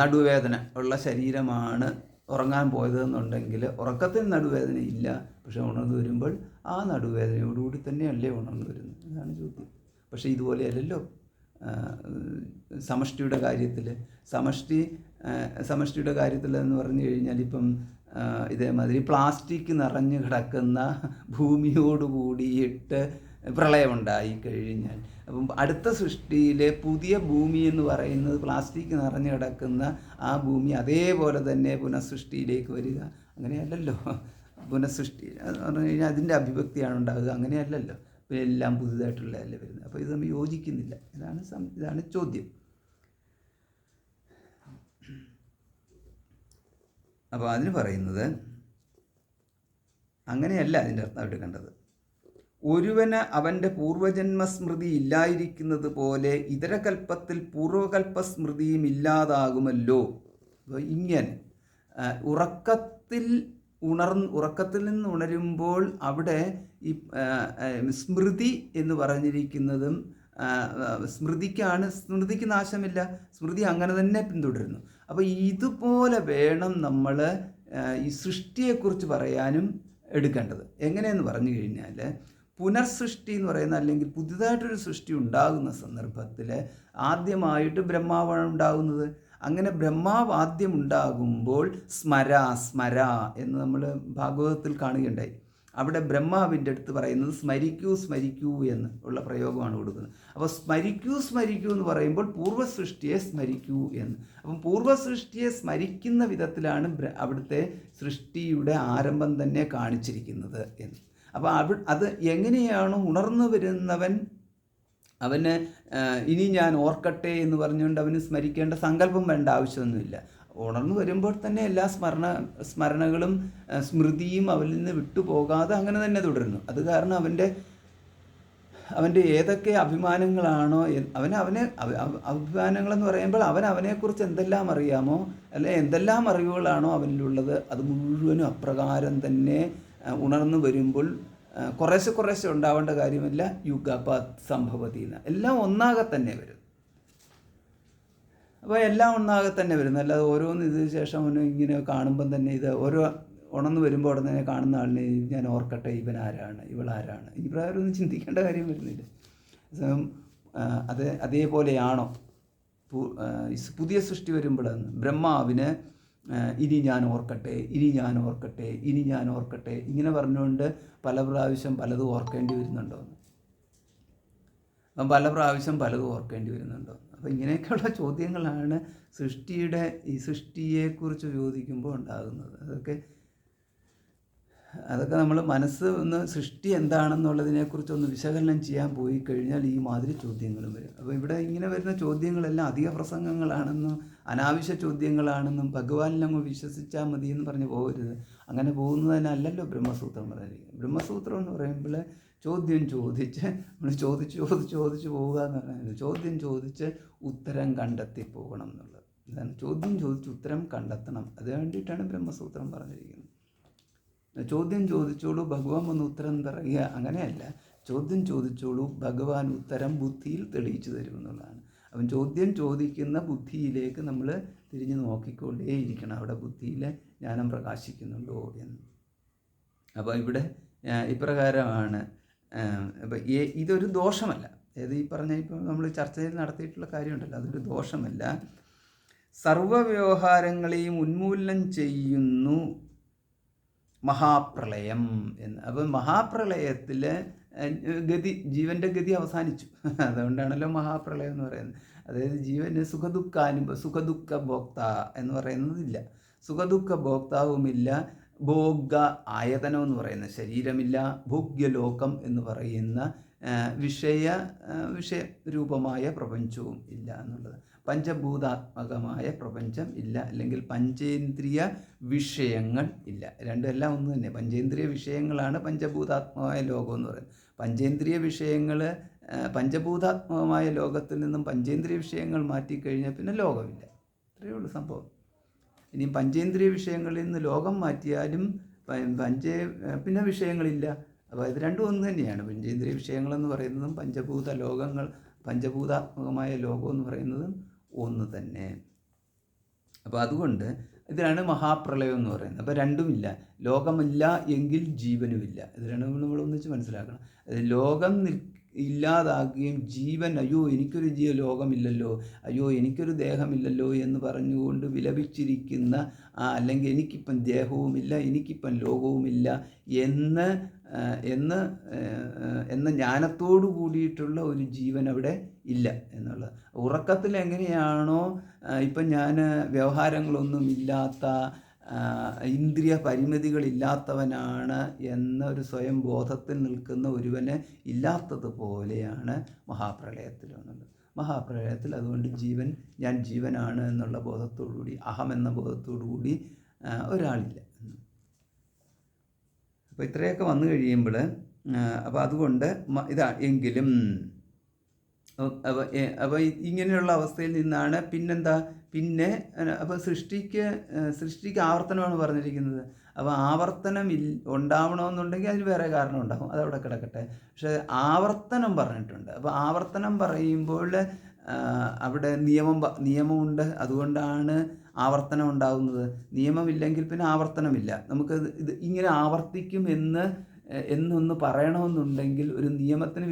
നടുവേദന ഉള്ള ശരീരമാണ് ഉറങ്ങാൻ പോയതെന്നുണ്ടെങ്കിൽ ഉറക്കത്തിൽ നടുവേദന ഇല്ല, പക്ഷെ ഉണർന്നു വരുമ്പോൾ ആ നടുവേദനയോടുകൂടി തന്നെയല്ലേ ഉണർന്നു വരുന്നത്? അതാണ് ചോദ്യം. പക്ഷേ ഇതുപോലെയല്ലല്ലോ സമഷ്ടിയുടെ കാര്യത്തിൽ. സമഷ്ടിയുടെ കാര്യത്തിൽ എന്ന് പറഞ്ഞു കഴിഞ്ഞാൽ ഇപ്പം ഇതേമാതിരി പ്ലാസ്റ്റിക് നിറഞ്ഞു കിടക്കുന്ന ഭൂമിയോടുകൂടിയിട്ട് പ്രളയമുണ്ടായി കഴിഞ്ഞാൽ, അപ്പം അടുത്ത സൃഷ്ടിയിലെ പുതിയ ഭൂമി എന്ന് പറയുന്നത് പ്ലാസ്റ്റിക് നിറഞ്ഞു കിടക്കുന്ന ആ ഭൂമി അതേപോലെ തന്നെ പുനഃസൃഷ്ടിയിലേക്ക് വരിക, അങ്ങനെയല്ലല്ലോ. പുനഃസൃഷ്ടി എന്ന് പറഞ്ഞു കഴിഞ്ഞാൽ അതിൻ്റെ അഭിഭക്തിയാണ് ഉണ്ടാകുക, അങ്ങനെയല്ലല്ലോ. പിന്നെ എല്ലാം പുതുതായിട്ടുള്ളതല്ലേ വരുന്നത്. അപ്പോൾ ഇത് നമ്മൾ യോജിക്കുന്നില്ല. ഇതാണ് ചോദ്യം. അപ്പോൾ അതിന് പറയുന്നത് അങ്ങനെയല്ല അതിൻ്റെ അർത്ഥം എടുക്കേണ്ടത്. ഒരുവന് അവൻ്റെ പൂർവജന്മസ്മൃതി ഇല്ലായിരിക്കുന്നത് പോലെ ഇതരകൽപ്പത്തിൽ പൂർവകൽപ്പസ്മൃതിയും ഇല്ലാതാകുമല്ലോ. അപ്പോൾ ഇങ്ങനെ ഉറക്കത്തിൽ നിന്ന് ഉണരുമ്പോൾ അവിടെ ഈ സ്മൃതി എന്ന് പറഞ്ഞിരിക്കുന്നതും സ്മൃതിക്ക് നാശമില്ല, സ്മൃതി അങ്ങനെ തന്നെ പിന്തുടരുന്നു. അപ്പോൾ ഇതുപോലെ വേണം നമ്മൾ ഈ സൃഷ്ടിയെക്കുറിച്ച് പറയാനും എടുക്കേണ്ടത്. എങ്ങനെയെന്ന് പറഞ്ഞു കഴിഞ്ഞാൽ, പുനർസൃഷ്ടി എന്ന് പറയുന്ന, അല്ലെങ്കിൽ പുതിയതായിട്ടൊരു സൃഷ്ടി ഉണ്ടാകുന്ന സന്ദർഭത്തിൽ ആദ്യമായിട്ട് ബ്രഹ്മാവാണ് ഉണ്ടാകുന്നത്. അങ്ങനെ ബ്രഹ്മാവ് ആദ്യം ഉണ്ടാകുമ്പോൾ സ്മര സ്മര എന്ന് നമ്മൾ ഭാഗവതത്തിൽ കാണുകയുണ്ടായി. അവിടെ ബ്രഹ്മാവിൻ്റെ അടുത്ത് പറയുന്നത് സ്മരിക്കൂ സ്മരിക്കൂ എന്ന് ഉള്ള പ്രയോഗമാണ് കൊടുക്കുന്നത്. അപ്പോൾ സ്മരിക്കൂ സ്മരിക്കൂ എന്ന് പറയുമ്പോൾ പൂർവ്വസൃഷ്ടിയെ സ്മരിക്കൂ എന്ന്. അപ്പം പൂർവ്വസൃഷ്ടിയെ സ്മരിക്കുന്ന വിധത്തിലാണ് അവിടുത്തെ സൃഷ്ടിയുടെ ആരംഭം തന്നെ കാണിച്ചിരിക്കുന്നത് എന്ന്. അപ്പോൾ അത് എങ്ങനെയാണോ ഉണർന്നു വരുന്നവൻ, അവന് ഇനി ഞാൻ ഓർക്കട്ടെ എന്ന് പറഞ്ഞുകൊണ്ട് അവന് സ്മരിക്കേണ്ട സങ്കല്പം വേണ്ട ആവശ്യമൊന്നുമില്ല. ഉണർന്നു വരുമ്പോൾ തന്നെ എല്ലാ സ്മരണകളും സ്മൃതിയും അവരിൽ നിന്ന് വിട്ടുപോകാതെ അങ്ങനെ തന്നെ തുടരുന്നു. അത് കാരണം അവൻ്റെ ഏതൊക്കെ അഭിമാനങ്ങളാണോ, അഭിമാനങ്ങളെന്ന് പറയുമ്പോൾ അവനെക്കുറിച്ച് എന്തെല്ലാം അറിയാമോ, അല്ലെ എന്തെല്ലാം അറിവുകളാണോ അവനിലുള്ളത്, അത് മുഴുവനും അപ്രകാരം തന്നെ ഉണർന്നു വരുമ്പോൾ കുറേശ്ശെ ഉണ്ടാവേണ്ട കാര്യമില്ല. യുഗപത് സംഭവതീന, എല്ലാം ഒന്നാകെ തന്നെ വരും. അപ്പോൾ എല്ലാം ഒന്നാകെ തന്നെ വരുന്നു. അല്ലാതെ ഓരോന്ന് ഇതിന് ശേഷം അവന് ഇങ്ങനെ കാണുമ്പം തന്നെ ഇത് ഓരോ ഉണർന്നു വരുമ്പോൾ ഉടനെ തന്നെ കാണുന്ന ആളിനെ ഞാൻ ഓർക്കട്ടെ, ഇവൻ ആരാണ്, ഇവളാരാണ്, ഈ പ്രകാരം ഒന്നും ചിന്തിക്കേണ്ട കാര്യം വരുന്നില്ല. അതേപോലെയാണോ പുതിയ സൃഷ്ടി വരുമ്പോഴാണ് ബ്രഹ്മാവിന് ഇനി ഞാൻ ഓർക്കട്ടെ, ഇനി ഞാൻ ഓർക്കട്ടെ, ഇനി ഞാൻ ഓർക്കട്ടെ ഇങ്ങനെ പറഞ്ഞുകൊണ്ട് പല പ്രാവശ്യം പലതും ഓർക്കേണ്ടി വരുന്നുണ്ടോ, അപ്പം പല പ്രാവശ്യം പലതും ഓർക്കേണ്ടി വരുന്നുണ്ടോ. അപ്പോൾ ഇങ്ങനെയൊക്കെയുള്ള ചോദ്യങ്ങളാണ് ഈ സൃഷ്ടിയെക്കുറിച്ച് ചോദിക്കുമ്പോൾ ഉണ്ടാകുന്നത്. അതൊക്കെ നമ്മൾ മനസ്സ് ഒന്ന് സൃഷ്ടി എന്താണെന്നുള്ളതിനെക്കുറിച്ചൊന്ന് വിശകലനം ചെയ്യാൻ പോയി കഴിഞ്ഞാൽ ഈ മാതിരി ചോദ്യങ്ങളും വരും. അപ്പോൾ ഇവിടെ ഇങ്ങനെ വരുന്ന ചോദ്യങ്ങളെല്ലാം അധിക പ്രസംഗങ്ങളാണെന്നും അനാവശ്യ ചോദ്യങ്ങളാണെന്നും ഭഗവാനിലങ്ങ് വിശ്വസിച്ചാൽ മതി എന്ന് പറഞ്ഞ് പോകരുത്. അങ്ങനെ പോകുന്നതിനല്ലല്ലോ ബ്രഹ്മസൂത്രം പറഞ്ഞിരിക്കുന്നത്. ബ്രഹ്മസൂത്രം എന്ന് പറയുമ്പോൾ ചോദ്യം ചോദിച്ച് നമ്മൾ ചോദിച്ച് പോവുക എന്ന് പറയുന്നത്, ചോദ്യം ചോദിച്ച് ഉത്തരം കണ്ടെത്തി പോകണം എന്നുള്ളത്. ഇതാണ് ചോദ്യം ചോദിച്ച് ഉത്തരം കണ്ടെത്തണം. അത് വേണ്ടിയിട്ടാണ് ബ്രഹ്മസൂത്രം പറഞ്ഞിരിക്കുന്നത്. ചോദ്യം ചോദിച്ചോളൂ, ഭഗവാൻ വന്ന് ഉത്തരം പറയുക, അങ്ങനെയല്ല. ചോദ്യം ചോദിച്ചോളൂ, ഭഗവാൻ ഉത്തരം ബുദ്ധിയിൽ തെളിയിച്ചു തരുമെന്നുള്ളതാണ്. അവൻ ചോദ്യം ചോദിക്കുന്ന ബുദ്ധിയിലേക്ക് നമ്മൾ തിരിഞ്ഞ് നോക്കിക്കൊണ്ടേയിരിക്കണം, അവിടെ ബുദ്ധിയിലെ ജ്ഞാനം പ്രകാശിക്കുന്നുണ്ടോ എന്ന്. അപ്പോൾ ഇവിടെ ഇപ്രകാരമാണ്. അപ്പോൾ ഇതൊരു ദോഷമല്ല. ഈ പറഞ്ഞ ഇപ്പോൾ നമ്മൾ ചർച്ചയിൽ നടത്തിയിട്ടുള്ള കാര്യമുണ്ടല്ലോ, അതൊരു ദോഷമല്ല. സർവ്വവ്യവഹാരങ്ങളെയും ഉന്മൂലനം ചെയ്യുന്നു മഹാപ്രളയം എന്ന്. അപ്പം മഹാപ്രളയത്തിൽ ജീവൻ്റെ ഗതി അവസാനിച്ചു. അതുകൊണ്ടാണല്ലോ മഹാപ്രളയം എന്ന് പറയുന്നത്. അതായത് ജീവന് സുഖദുഃഖ ഭോക്ത എന്ന് പറയുന്നതില്ല, സുഖദുഃഖ ഭോക്താവുമില്ല, ഭോഗ ആയതനം എന്ന് പറയുന്ന ശരീരമില്ല, ഭോഗ്യലോകം എന്ന് പറയുന്ന വിഷയരൂപമായ പ്രപഞ്ചവും ഇല്ല എന്നുള്ളത്. പഞ്ചഭൂതാത്മകമായ പ്രപഞ്ചം ഇല്ല, അല്ലെങ്കിൽ പഞ്ചേന്ദ്രിയ വിഷയങ്ങൾ ഇല്ല. രണ്ടെല്ലാം ഒന്ന് തന്നെ. പഞ്ചേന്ദ്രിയ വിഷയങ്ങളാണ് പഞ്ചഭൂതാത്മകമായ ലോകം എന്ന് പറയുന്നത്. പഞ്ചേന്ദ്രിയ വിഷയങ്ങൾ പഞ്ചഭൂതാത്മകമായ ലോകത്തിൽ നിന്നും പഞ്ചേന്ദ്രിയ വിഷയങ്ങൾ മാറ്റിക്കഴിഞ്ഞാൽ പിന്നെ ലോകമില്ല. ഇത്രയേ ഉള്ളൂ സംഭവം. ഇനി പഞ്ചേന്ദ്രിയ വിഷയങ്ങളിൽ നിന്ന് ലോകം മാറ്റിയാലും പിന്നെ വിഷയങ്ങളില്ല. അപ്പോൾ ഇത് രണ്ടും ഒന്ന് തന്നെയാണ്. പഞ്ചേന്ദ്രിയ വിഷയങ്ങളെന്ന് പറയുന്നതും പഞ്ചഭൂതാത്മകമായ ലോകം എന്ന് പറയുന്നതും ഒന്ന് തന്നെ. അപ്പോൾ അതുകൊണ്ട് ഇതിനാണ് മഹാപ്രളയം എന്ന് പറയുന്നത്. അപ്പോൾ രണ്ടുമില്ല. ലോകമില്ല എങ്കിൽ ജീവനുമില്ല. ഇത് രണ്ടും നമ്മൾ ഒന്നിച്ച് മനസ്സിലാക്കണം. ലോകം ഇല്ലാതാകുകയും ജീവൻ അയ്യോ എനിക്കൊരു ലോകമില്ലല്ലോ, അയ്യോ എനിക്കൊരു ദേഹമില്ലല്ലോ എന്ന് പറഞ്ഞുകൊണ്ട് വിലപിച്ചിരിക്കുന്ന അല്ലെങ്കിൽ എനിക്കിപ്പം ദേഹവുമില്ല, എനിക്കിപ്പം ലോകവുമില്ല എന്ന ജ്ഞാനത്തോടു കൂടിയിട്ടുള്ള ഒരു ജീവൻ അവിടെ ഇല്ല എന്നുള്ളത്. ഉറക്കത്തിൽ എങ്ങനെയാണോ ഇപ്പം ഞാൻ വ്യവഹാരങ്ങളൊന്നും ഇല്ലാത്ത ഇന്ദ്രിയ പരിമിതികളില്ലാത്തവനാണ് എന്നൊരു സ്വയം ബോധത്തിൽ നിൽക്കുന്ന ഒരുവന് ഇല്ലാത്തതുപോലെയാണ് മഹാപ്രളയത്തിലെന്നുള്ളത്. മഹാപ്രളയത്തിൽ അതുകൊണ്ട് ഞാൻ ജീവനാണ് എന്നുള്ള ബോധത്തോടുകൂടി, അഹം എന്ന ബോധത്തോടുകൂടി ഒരാളില്ല. അപ്പോൾ ഇത്രയൊക്കെ വന്നു കഴിയുമ്പോൾ അപ്പോൾ അതുകൊണ്ട് എങ്കിലും അപ്പോൾ ഇങ്ങനെയുള്ള അവസ്ഥയിൽ നിന്നാണ് പിന്നെ അപ്പോൾ സൃഷ്ടിക്ക് ആവർത്തനമാണ് പറഞ്ഞിരിക്കുന്നത്. അപ്പോൾ ആവർത്തനം ഉണ്ടാവണമെന്നുണ്ടെങ്കിൽ അതിന് വേറെ കാരണം ഉണ്ടാകും, അതവിടെ കിടക്കട്ടെ. പക്ഷേ ആവർത്തനം പറഞ്ഞിട്ടുണ്ട്. അപ്പോൾ ആവർത്തനം പറയുമ്പോൾ അവിടെ നിയമമുണ്ട്, അതുകൊണ്ടാണ് ആവർത്തനം ഉണ്ടാകുന്നത്. നിയമമില്ലെങ്കിൽ പിന്നെ ആവർത്തനമില്ല. നമുക്ക് ഇത് ഇങ്ങനെ ആവർത്തിക്കും എന്ന് എന്നൊന്ന് പറയണമെന്നുണ്ടെങ്കിൽ ഒരു നിയമത്തിന്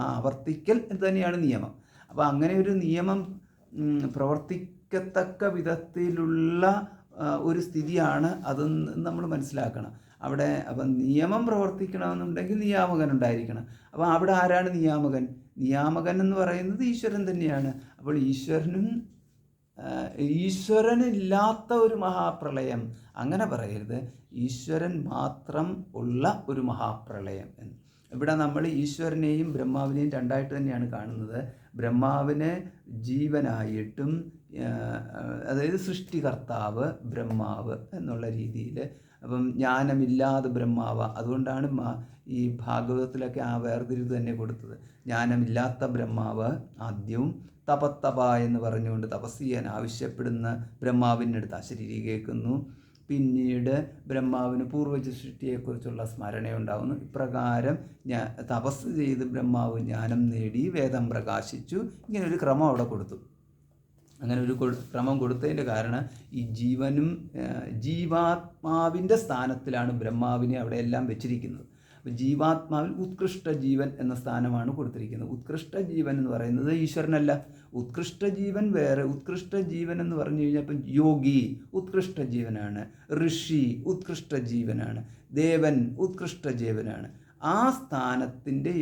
ആവർത്തിക്കൽ തന്നെയാണ് നിയമം. അപ്പോൾ അങ്ങനെ ഒരു നിയമം പ്രവർത്തിക്കത്തക്ക വിധത്തിലുള്ള ഒരു സ്ഥിതിയാണ് അതെന്ന് നമ്മൾ മനസ്സിലാക്കണം. അവിടെ അപ്പം നിയമം പ്രവർത്തിക്കണമെന്നുണ്ടെങ്കിൽ നിയാമകൻ ഉണ്ടായിരിക്കണം. അപ്പോൾ അവിടെ ആരാണ് നിയാമകൻ? നിയാമകൻ എന്ന് പറയുന്നത് ഈശ്വരൻ തന്നെയാണ്. അപ്പോൾ ഈശ്വരനില്ലാത്ത ഒരു മഹാപ്രളയം, അങ്ങനെ പറയരുത്, ഈശ്വരൻ മാത്രം ഉള്ള ഒരു മഹാപ്രളയം എന്ന്. ഇവിടെ നമ്മൾ ഈശ്വരനെയും ബ്രഹ്മാവിനെയും രണ്ടായിട്ട് തന്നെയാണ് കാണുന്നത്. ബ്രഹ്മാവിനെ ജീവനായിട്ടും, അതായത് സൃഷ്ടികർത്താവ് ബ്രഹ്മാവ് എന്നുള്ള രീതിയിൽ. അപ്പം ജ്ഞാനമില്ലാതെ ബ്രഹ്മാവ്, അതുകൊണ്ടാണ് ഈ ഭാഗവതത്തിലൊക്കെ ആ വേർതിരിവ് തന്നെ കൊടുത്തത്. ജ്ഞാനമില്ലാത്ത ബ്രഹ്മാവ് ആദ്യവും തപത്തപ എന്ന് പറഞ്ഞുകൊണ്ട് തപസ് ചെയ്യാൻ ആവശ്യപ്പെടുന്ന ബ്രഹ്മാവിൻ്റെ അടുത്ത് അശരീരി കേൾക്കുന്നു. പിന്നീട് ബ്രഹ്മാവിന് പൂർവ്വസൃഷ്ടിയെക്കുറിച്ചുള്ള സ്മരണയുണ്ടാകുന്നു. ഇപ്രകാരം തപസ് ചെയ്ത് ബ്രഹ്മാവ് ജ്ഞാനം നേടി വേദം പ്രകാശിച്ചു. ഇങ്ങനൊരു ക്രമം അവിടെ കൊടുത്തു. അങ്ങനെ ഒരു ക്രമം കൊടുത്തതിൻ്റെ കാരണം ഈ ജീവാത്മാവിൻ്റെ സ്ഥാനത്തിലാണ് ബ്രഹ്മാവിനെ അവിടെ എല്ലാം വെച്ചിരിക്കുന്നത്. അപ്പോൾ ജീവാത്മാവിൽ ഉത്കൃഷ്ട ജീവൻ എന്ന സ്ഥാനമാണ് കൊടുത്തിരിക്കുന്നത്. ഉത്കൃഷ്ട ജീവൻ എന്ന് പറയുന്നത് ഈശ്വരനല്ല. ഉത്കൃഷ്ട ജീവൻ വേറെ. ഉത്കൃഷ്ട ജീവൻ എന്ന് പറഞ്ഞു കഴിഞ്ഞാൽ ഇപ്പം യോഗി ഉത്കൃഷ്ട ജീവനാണ്, ഋഷി ഉത്കൃഷ്ട ജീവനാണ്, ദേവൻ ഉത്കൃഷ്ട ജീവനാണ്. ആ സ്ഥാനത്തിൻ്റെ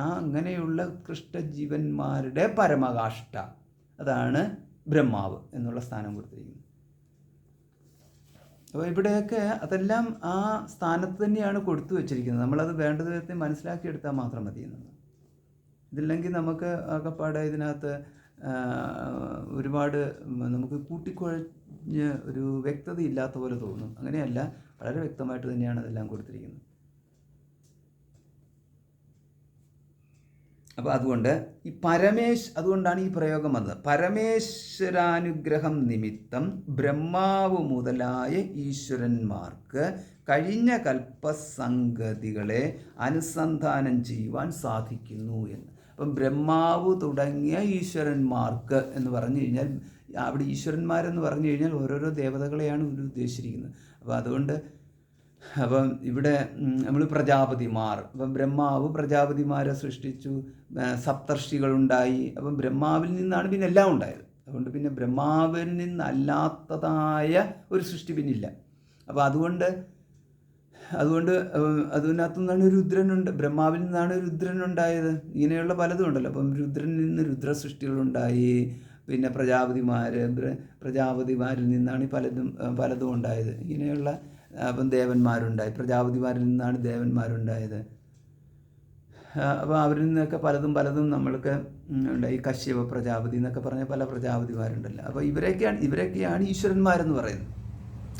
അങ്ങനെയുള്ള ഉത്കൃഷ്ട ജീവന്മാരുടെ പരമകാഷ്ഠ, അതാണ് ബ്രഹ്മാവ് എന്നുള്ള സ്ഥാനം കൊടുത്തിരിക്കുന്നത്. അപ്പോൾ ഇവിടെയൊക്കെ അതെല്ലാം ആ സ്ഥാനത്ത് തന്നെയാണ് കൊടുത്തു വച്ചിരിക്കുന്നത്. നമ്മളത് വേണ്ട വിധത്തിൽ മനസ്സിലാക്കിയെടുത്താൽ മാത്രം മതി എന്നുള്ളത്. ഇതില്ലെങ്കിൽ നമുക്ക് ആകപ്പാടെ ഇതിനകത്ത് ഒരുപാട് നമുക്ക് കൂട്ടിക്കുഴഞ്ഞ് ഒരു വ്യക്തത ഇല്ലാത്ത പോലെ തോന്നും. അങ്ങനെയല്ല, വളരെ വ്യക്തമായിട്ട് തന്നെയാണ് അതെല്ലാം കൊടുത്തിരിക്കുന്നത്. അപ്പോൾ അതുകൊണ്ടാണ് ഈ പ്രയോഗം വന്നത്. പരമേശ്വരാനുഗ്രഹം നിമിത്തം ബ്രഹ്മാവ് മുതലായ ഈശ്വരന്മാർക്ക് കഴിഞ്ഞ കൽപ്പസംഗതികളെ അനുസന്ധാനം ചെയ്യുവാൻ സാധിക്കുന്നു എന്ന്. അപ്പം ബ്രഹ്മാവ് തുടങ്ങിയ ഈശ്വരന്മാർക്ക് എന്ന് പറഞ്ഞു കഴിഞ്ഞാൽ, അവിടെ ഈശ്വരന്മാരെന്ന് പറഞ്ഞു കഴിഞ്ഞാൽ ഓരോരോ ദേവതകളെയാണ് ഇവർ ഉദ്ദേശിച്ചിരിക്കുന്നത്. അപ്പോൾ അതുകൊണ്ട് അപ്പം ഇവിടെ നമ്മൾ പ്രജാപതിമാർ, അപ്പം ബ്രഹ്മാവ് പ്രജാപതിമാരെ സൃഷ്ടിച്ചു, സപ്തർഷികളുണ്ടായി. അപ്പം ബ്രഹ്മാവിൽ നിന്നാണ് പിന്നെ എല്ലാം ഉണ്ടായത്. അതുകൊണ്ട് പിന്നെ ബ്രഹ്മാവിൽ നിന്നല്ലാത്തതായ ഒരു സൃഷ്ടി പിന്നില്ല. അപ്പോൾ അതുകൊണ്ട് അതിനകത്തു നിന്നാണ് രുദ്രനുണ്ട്, ബ്രഹ്മാവിൽ നിന്നാണ് രുദ്രനുണ്ടായത്. ഇങ്ങനെയുള്ള പലതും ഉണ്ടല്ലോ. അപ്പം രുദ്രനിൽ നിന്ന് രുദ്രസൃഷ്ടികളുണ്ടായി. പിന്നെ പ്രജാപതിമാരിൽ നിന്നാണ് പലതും ഉണ്ടായത്. ഇങ്ങനെയുള്ള അപ്പം ദേവന്മാരുണ്ടായി, പ്രജാപതിമാരിൽ നിന്നാണ് ദേവന്മാരുണ്ടായത്. അപ്പോൾ അവരിൽ നിന്നൊക്കെ പലതും നമ്മൾക്ക് ഉണ്ടായി. കശ്യപ പ്രജാപതി എന്നൊക്കെ പറഞ്ഞ പല പ്രജാപതിമാരുണ്ടല്ലോ. അപ്പോൾ ഇവരൊക്കെയാണ് ഈശ്വരന്മാരെന്ന് പറയുന്നത്.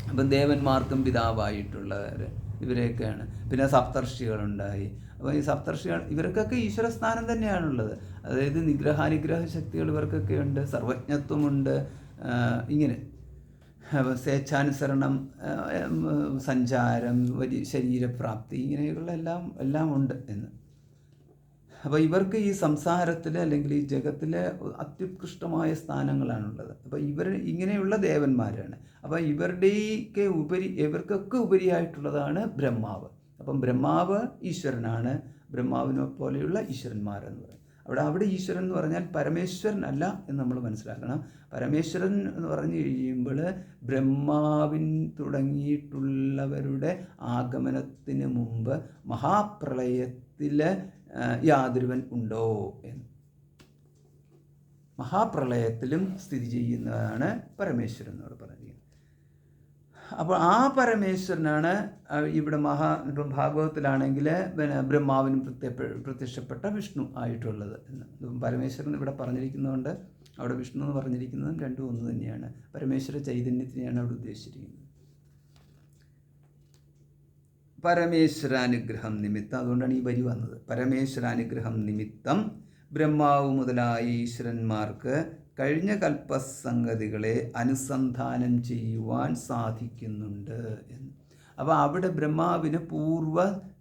അപ്പം ദേവന്മാർക്കും പിതാവായിട്ടുള്ളവർ ഇവരെയൊക്കെയാണ്. പിന്നെ സപ്തർഷികളുണ്ടായി. അപ്പോൾ ഈ സപ്തർഷികൾ ഇവർക്കൊക്കെ ഈശ്വരസ്ഥാനം തന്നെയാണുള്ളത്. അതായത് നിഗ്രഹാനുഗ്രഹ ശക്തികൾ ഇവർക്കൊക്കെ ഉണ്ട്, സർവജ്ഞത്വമുണ്ട്. ഇങ്ങനെ സ്വേച്ഛാനുസരണം, സഞ്ചാരം, ശരീരപ്രാപ്തി, ഇങ്ങനെയുള്ള എല്ലാം ഉണ്ട് എന്ന്. അപ്പോൾ ഇവർക്ക് ഈ സംസാരത്തിൽ അല്ലെങ്കിൽ ഈ ജഗത്തിലെ അത്യുത്കൃഷ്ടമായ സ്ഥാനങ്ങളാണുള്ളത്. അപ്പോൾ ഇങ്ങനെയുള്ള ദേവന്മാരാണ്. അപ്പോൾ ഇവർക്കൊക്കെ ഉപരിയായിട്ടുള്ളതാണ് ബ്രഹ്മാവ്. അപ്പം ബ്രഹ്മാവ് ഈശ്വരനാണ്. ബ്രഹ്മാവിനെ പോലെയുള്ള ഈശ്വരന്മാരെന്ന് പറയും. അവിടെ ഈശ്വരൻ എന്ന് പറഞ്ഞാൽ പരമേശ്വരൻ അല്ല എന്ന് നമ്മൾ മനസ്സിലാക്കണം. പരമേശ്വരൻ എന്ന് പറഞ്ഞു കഴിയുമ്പോൾ ബ്രഹ്മാവിൻ തുടങ്ങിയിട്ടുള്ളവരുടെ ആഗമനത്തിന് മുമ്പ് മഹാപ്രളയത്തിൽ യാതൊരുവൻ ഉണ്ടോ എന്ന്, മഹാപ്രളയത്തിലും സ്ഥിതി ചെയ്യുന്നതാണ് പരമേശ്വരൻ എന്നോട് പറഞ്ഞിരിക്കുന്നത്. അപ്പോൾ ആ പരമേശ്വരനാണ് ഇവിടെ ഭാഗവതത്തിലാണെങ്കിൽ ബ്രഹ്മാവിനും പ്രത്യക്ഷപ്പെട്ട വിഷ്ണു ആയിട്ടുള്ളത് എന്ന്. പരമേശ്വരൻ ഇവിടെ പറഞ്ഞിരിക്കുന്നതുകൊണ്ട് അവിടെ വിഷ്ണു എന്ന് പറഞ്ഞിരിക്കുന്നതും രണ്ടും ഒന്ന് തന്നെയാണ്. പരമേശ്വര ചൈതന്യത്തിനെയാണ് അവിടെ ഉദ്ദേശിച്ചിരിക്കുന്നത്. പരമേശ്വരാനുഗ്രഹം നിമിത്തം, അതുകൊണ്ടാണ് ഈ വരി വന്നത്. പരമേശ്വരാനുഗ്രഹം നിമിത്തം ബ്രഹ്മാവ് മുതലായ ഈശ്വരന്മാർക്ക് കഴിഞ്ഞ കൽപ്പസംഗതികളെ അനുസന്ധാനം ചെയ്യുവാൻ സാധിക്കുന്നുണ്ട് എന്ന്. അപ്പോൾ അവിടെ ബ്രഹ്മാവിന് പൂർവ്വ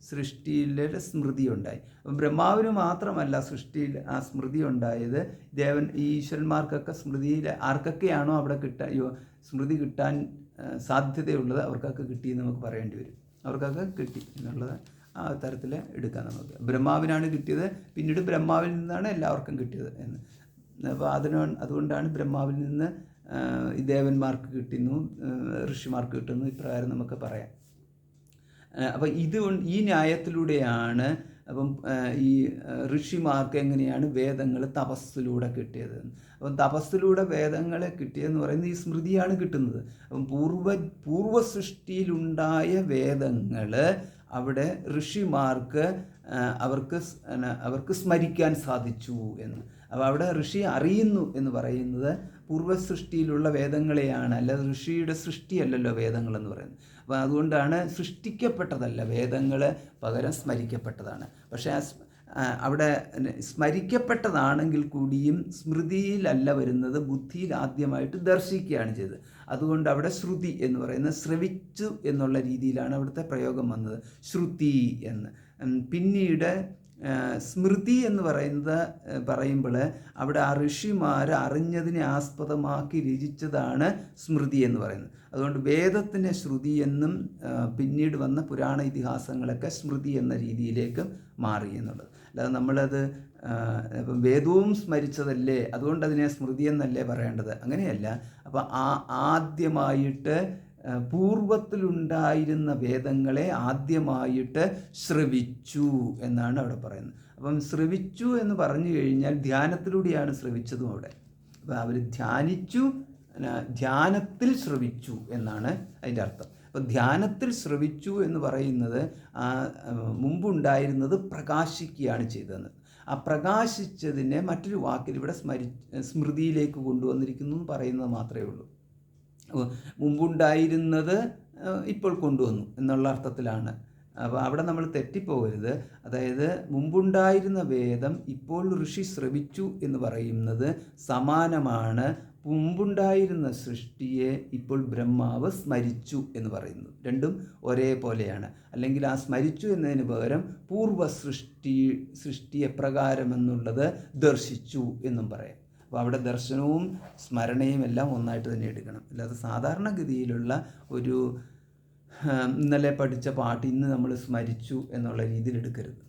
സൃഷ്ടിയിലെ സ്മൃതി ഉണ്ടായി. അപ്പം ബ്രഹ്മാവിന് മാത്രമല്ല സൃഷ്ടിയിൽ ആ സ്മൃതി ഉണ്ടായത്. ഈ ഈശ്വരന്മാർക്കൊക്കെ സ്മൃതിയിൽ ആർക്കൊക്കെയാണോ അവിടെ സ്മൃതി കിട്ടാൻ സാധ്യതയുള്ളത് അവർക്കൊക്കെ കിട്ടിയെന്ന് നമുക്ക് പറയേണ്ടി വരും. അവർക്കൊക്കെ കിട്ടി എന്നുള്ളത് ആ തരത്തിൽ എടുക്കാം നമുക്ക്. ബ്രഹ്മാവിനാണ് കിട്ടിയത്, പിന്നീട് ബ്രഹ്മാവിൽ നിന്നാണ് എല്ലാവർക്കും കിട്ടിയത് എന്ന്. അപ്പോൾ അതുകൊണ്ടാണ് ബ്രഹ്മാവിൽ നിന്ന് ഈ ദേവന്മാർക്ക് കിട്ടുന്നു, ഋഷിമാർക്ക് കിട്ടുന്നു, ഇപ്രകാരം നമുക്ക് പറയാം. അപ്പം ഈ ന്യായത്തിലൂടെയാണ് അപ്പം ഈ ഋഷിമാർക്ക് എങ്ങനെയാണ് വേദങ്ങൾ തപസ്സിലൂടെ കിട്ടിയത്. അപ്പം തപസ്സിലൂടെ വേദങ്ങളെ കിട്ടിയതെന്ന് പറയുന്നത് ഈ സ്മൃതിയാണ് കിട്ടുന്നത്. അപ്പം പൂർവ്വസൃഷ്ടിയിലുണ്ടായ വേദങ്ങൾ അവിടെ ഋഷിമാർക്ക് അവർക്ക് സ്മരിക്കാൻ സാധിച്ചു എന്ന്. അപ്പോൾ അവിടെ ഋഷി അറിയുന്നു എന്ന് പറയുന്നത് പൂർവ്വസൃഷ്ടിയിലുള്ള വേദങ്ങളെയാണ്, അല്ലാതെ ഋഷിയുടെ സൃഷ്ടിയല്ലല്ലോ വേദങ്ങളെന്ന് പറയുന്നത്. അപ്പോൾ അതുകൊണ്ടാണ് സൃഷ്ടിക്കപ്പെട്ടതല്ല വേദങ്ങൾ, പകരം സ്മരിക്കപ്പെട്ടതാണ്. പക്ഷേ അവിടെ സ്മരിക്കപ്പെട്ടതാണെങ്കിൽ കൂടിയും സ്മൃതിയിലല്ല വരുന്നത്, ബുദ്ധിയിൽ ആദ്യമായിട്ട് ദർശിക്കുകയാണ് ചെയ്തത്. അതുകൊണ്ട് അവിടെ ശ്രുതി എന്ന് പറയുന്നത് ശ്രവിച്ചു എന്നുള്ള രീതിയിലാണ് അവിടുത്തെ പ്രയോഗം വന്നത്, ശ്രുതി എന്ന്. പിന്നീട് സ്മൃതി എന്ന് പറയുമ്പോൾ അവിടെ ആ ഋഷിമാർ അറിഞ്ഞതിനെ ആസ്പദമാക്കി രചിച്ചതാണ് സ്മൃതി എന്ന് പറയുന്നത്. അതുകൊണ്ട് വേദത്തിനെ ശ്രുതി എന്നും പിന്നീട് വന്ന പുരാണ ഇതിഹാസങ്ങളൊക്കെ സ്മൃതി എന്ന രീതിയിലേക്ക് മാറി എന്നുള്ളത്. അല്ലാതെ നമ്മളത് ഇപ്പം വേദവും സ്മരിച്ചതല്ലേ അതുകൊണ്ട് അതിനെ സ്മൃതി എന്നല്ലേ പറയേണ്ടത്, അങ്ങനെയല്ല. അപ്പം ആദ്യമായിട്ട് പൂർവത്തിലുണ്ടായിരുന്ന വേദങ്ങളെ ആദ്യമായിട്ട് ശ്രവിച്ചു എന്നാണ് അവിടെ പറയുന്നത്. അപ്പം ശ്രവിച്ചു എന്ന് പറഞ്ഞു കഴിഞ്ഞാൽ ധ്യാനത്തിലൂടെയാണ് ശ്രവിച്ചതും അവിടെ. അപ്പം അവർ ധ്യാനത്തിൽ ശ്രവിച്ചു എന്നാണ് അതിൻ്റെ അർത്ഥം. അപ്പം ധ്യാനത്തിൽ ശ്രവിച്ചു എന്ന് പറയുന്നത് മുമ്പുണ്ടായിരുന്നത് പ്രകാശിക്കുകയാണ് ചെയ്തതെന്ന്. ആ പ്രകാശിച്ചതിനെ മറ്റൊരു വാക്കിൽ ഇവിടെ സ്മൃതിയിലേക്ക് കൊണ്ടുവന്നിരിക്കുന്നു എന്ന് പറയുന്നത് മാത്രമേ ഉള്ളൂ. മുമ്പുണ്ടായിരുന്നത് ഇപ്പോൾ കൊണ്ടുവന്നു എന്നുള്ള അർത്ഥത്തിലാണ്. അപ്പോൾ അവിടെ നമ്മൾ തെറ്റിപ്പോകരുത്. അതായത് മുമ്പുണ്ടായിരുന്ന വേദം ഇപ്പോൾ ഋഷി ശ്രവിച്ചു എന്ന് പറയുന്നത് സമാനമാണ് മുമ്പുണ്ടായിരുന്ന സൃഷ്ടിയെ ഇപ്പോൾ ബ്രഹ്മാവ് സ്മരിച്ചു എന്ന് പറയുന്നത്. രണ്ടും ഒരേപോലെയാണ്. അല്ലെങ്കിൽ ആ സ്മരിച്ചു എന്നതിന് പകരം സൃഷ്ടി എപ്രകാരം എന്നുള്ളത് ദർശിച്ചു എന്നും പറയാം. അപ്പോൾ അവിടെ ദർശനവും സ്മരണയും എല്ലാം ഒന്നായിട്ട് തന്നെ എടുക്കണം. അല്ലാതെ സാധാരണഗതിയിലുള്ള ഒരു ഇന്നലെ പഠിച്ച പാട്ട് ഇന്ന് നമ്മൾ സ്മരിച്ചു എന്നുള്ള രീതിയിൽ എടുക്കരുത്,